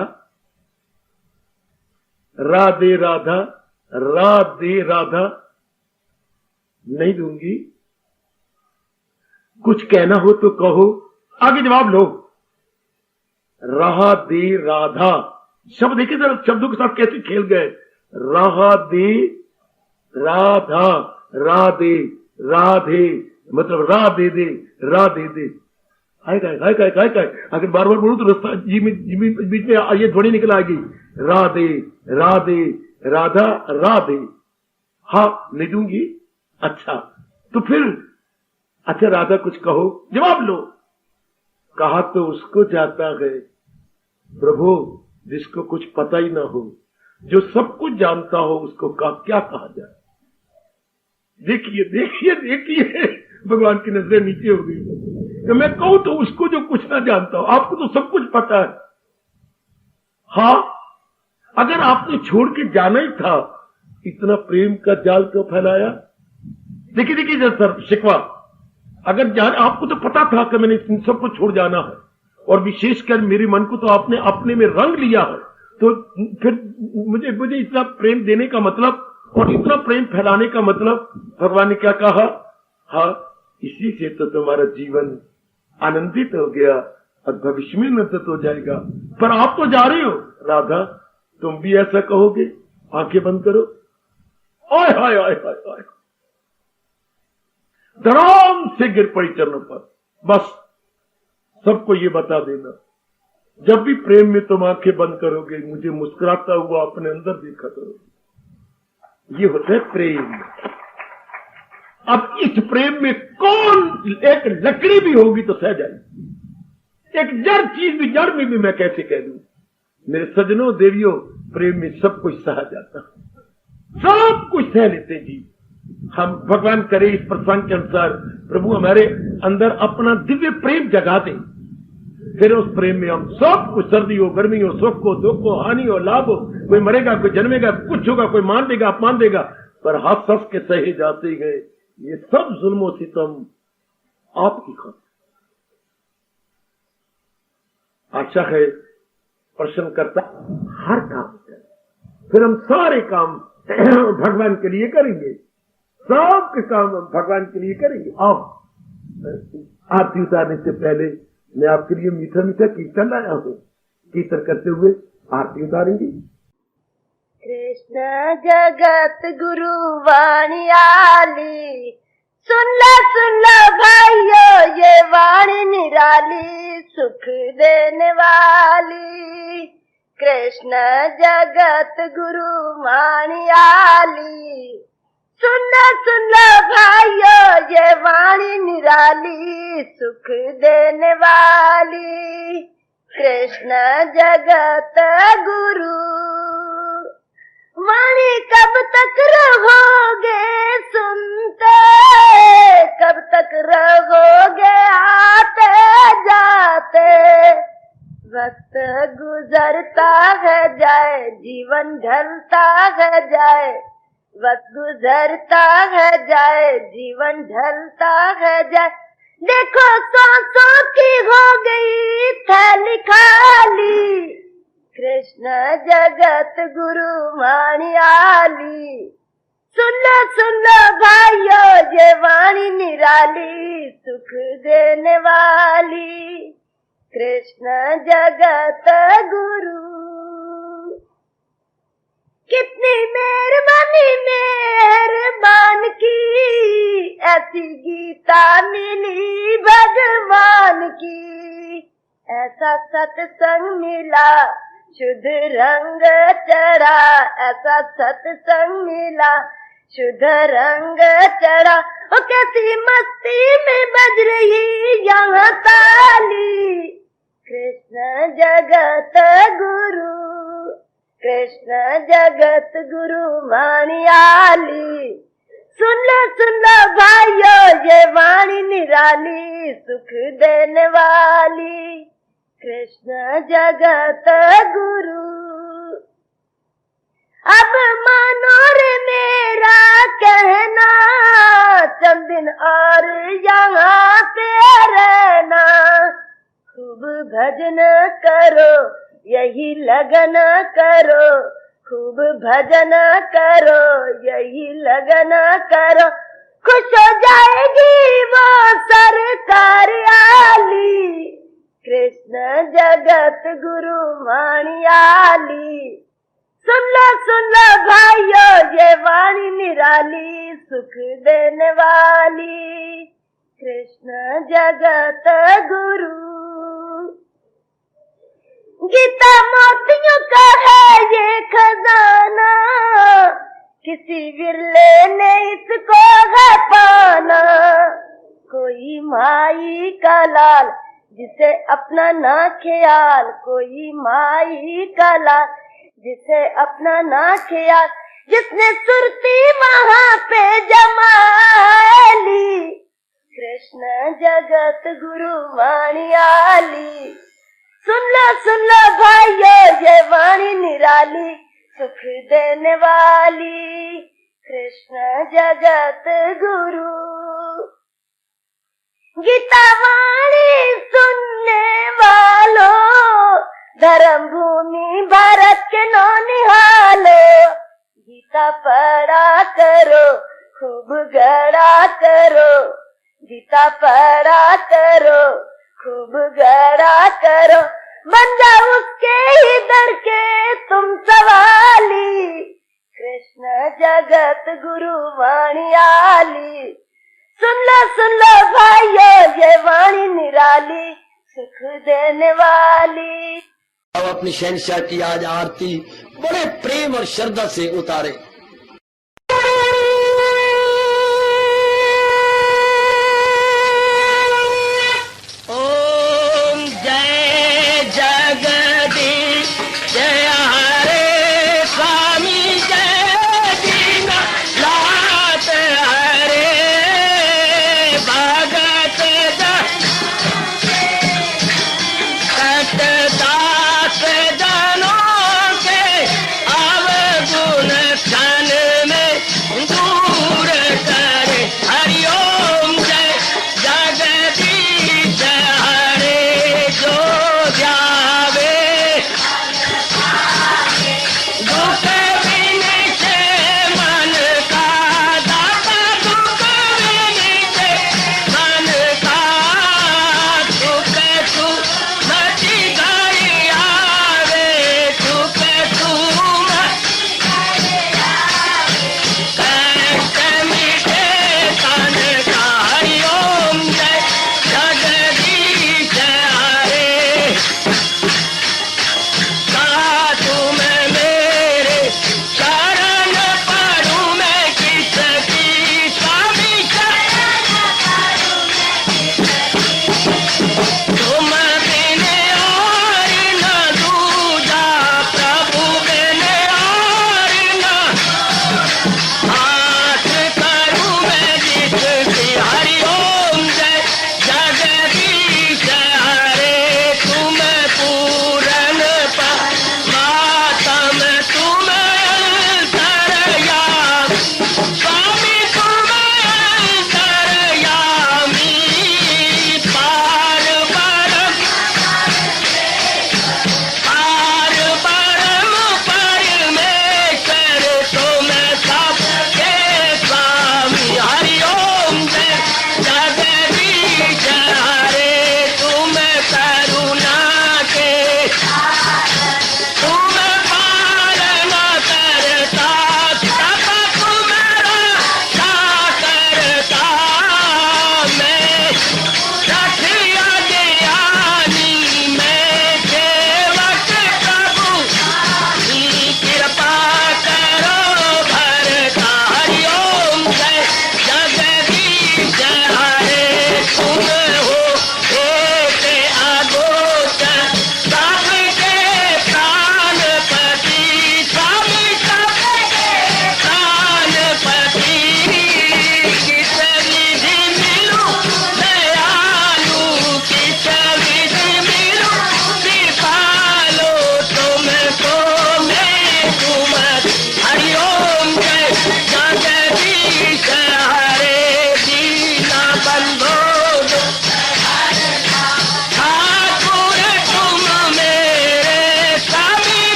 राधे राधा, राधे राधा, नहीं दूंगी, कुछ कहना हो तो कहो, आगे जवाब लो। राधे राधा, शब्द देखिए जरा, शब्दों के साथ कैसे खेल गए। राधे राधा, राधे राधे, मतलब राधे दे, राधे दे। हाय अगर बार बार बोलूं तो रास्ता जी में बीच में ये ध्वनि निकल आएगी। राधे राधे राधा राधे, हाँ नहीं दूंगी। अच्छा तो फिर अच्छा राधा कुछ कहो, जवाब लो। कहा तो उसको जाता है प्रभु जिसको कुछ पता ही ना हो, जो सब कुछ जानता हो उसको क्या कहा जाए। देखिए देखिए देखिए भगवान की नजरें नीचे हो गई। तो मैं कहूं तो उसको जो कुछ ना जानता हो, आपको तो सब कुछ पता है। हाँ अगर आपने छोड़ के जाना ही था, इतना प्रेम का जाल क्यों फैलाया। देखिए देखिए सर शिकवा, अगर आपको तो पता था कि मैंने इन सबको छोड़ जाना है, और विशेषकर मेरे मन को तो आपने अपने में रंग लिया है, तो फिर मुझे इतना प्रेम देने का मतलब और इतना प्रेम फैलाने का मतलब, भगवान ने क्या कहा, हाँ इसी से तो तुम्हारा जीवन आनंदित हो गया और भविष्य में आनंदित हो जाएगा। पर आप तो जा रहे हो राधा, तुम भी ऐसा कहोगे? आंखें बंद करो। आय हाय हाय हाय हाय, धड़ाम से गिर पड़ी चरणों पर। बस सबको ये बता देना, जब भी प्रेम में तुम आंखें बंद करोगे, मुझे मुस्कुराता हुआ अपने अंदर देखा करोगे। ये होता है प्रेम। अब इस प्रेम में कौन, एक लकड़ी भी होगी तो सह जाएगी, एक जड़ चीज भी, जड़ में भी मैं कैसे कह दूं। मेरे सजनों देवियों, प्रेम में सब कुछ सहा जाता है, सब कुछ सह लेते जी। हम भगवान करे इस प्रसंग के अनुसार प्रभु हमारे अंदर अपना दिव्य प्रेम जगा दे, फिर उस प्रेम में हम सब कुछ, सर्दी हो गर्मी हो, सुख हो दुख हो, हानि हो लाभ हो, कोई मरेगा कोई जन्मेगा, कुछ होगा, कोई मान देगा अपमान देगा, पर हंस हंस के सहे जाते गए ये सब जुल्मों सितम आपकी खातिर। आशा है प्रश्न करता हर काम करें, फिर हम सारे काम भगवान के लिए करेंगे, सबके काम हम भगवान के लिए करेंगे। अब आरती उतारने से पहले मैं आपके लिए मीठा मीठा कीर्तन लाया हूँ, कीर्तन करते हुए आरती उतारेंगे। कृष्ण जगत गुरु वाणी आली, सुन लो भाइयों ये वाणी निराली, सुख देने वाली। कृष्ण जगत गुरु वाणी आली, सुन लो भाइयों ये वाणी निराली, सुख देने वाली। कृष्ण जगत गुरु वाणी कब तक रहोगे सुनते, कब तक रहोगे आते जाते। वक्त गुजरता है जाए, जीवन ढलता है जाए, वक्त गुजरता है जाए, जीवन ढलता है जाए। देखो सांसों की हो गई थैली खाली, कृष्ण जगत गुरु वाणी आली। सुन लो भाइयों ये वाणी निराली, सुख देने वाली। कृष्ण जगत गुरु कितनी मेहरबान की, ऐसी गीता मिली भगवान की। ऐसा सत्संग मिला शुद्ध रंग चढ़ा, ऐसा सत्संग मिला शुद्ध रंग चढ़ा। ओ कैसी मस्ती में बज रही यहाँ ताली, कृष्ण जगत गुरु, कृष्ण जगत गुरु वाणी आली। सुन लो भाइयों ये वाणी निराली, सुख देने वाली। कृष्ण जगत गुरु अब मानो रे मेरा कहना, चंद दिन और यहाँ पे रहना। खूब भजन करो यही लगन करो, खूब भजन करो यही लगन करो। खुश हो जाएगी वो सरकार आली, कृष्ण जगत गुरु वाणी आली। सुन लो भाइयों ये वाणी निराली, सुख देने वाली। कृष्ण जगत गुरु गीता मोतियों का है ये खजाना, किसी विरले इसको है पाना। कोई माई का लाल जिसे अपना ना ख्याल, कोई माई का लाल जिसे अपना ना ख्याल, जिसने सुरती वहाँ पे जमाली। कृष्ण जगत गुरु वाणी आली। सुन लो भाइयों ये वाणी निराली, सुख देने वाली। कृष्ण जगत गुरु। गीता वाणी सुनने वालों, धर्म भूमि भारत के नौनिहालो। गीता पढ़ा करो, खूब गढ़ा करो। गीता पढ़ा करो, खूब गढ़ा करो। बन जाओ उसके ही दर के तुम सवाली। कृष्ण जगत गुरु वाणी आली। सुन लो भाइयों ये वाणी निराली, सुख देने वाली। अब अपनी शहंशाह की आज आरती बड़े प्रेम और श्रद्धा से उतारे। ओम जय जगदीश जय हरे स्वामी जय दीना लात हरे भगत दास जनों के अवगुण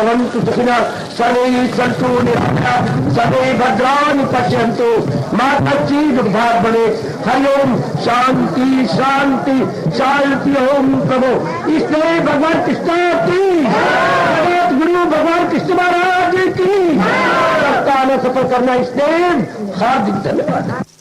भवन्तु सुखिनः सर्वे सन्तु निरामयाः सर्वे भद्राणि पश्यन्तु मा कश्चित् दुःखात् भवेत्। हरि ओम शांति शांति शांति। ओम प्रभु इसलिए भगवान कृष्ण की जगत गुरु भगवान कृष्ण महाराज की सप्ताह में सफल करना इसलिए हार्दिक धन्यवाद।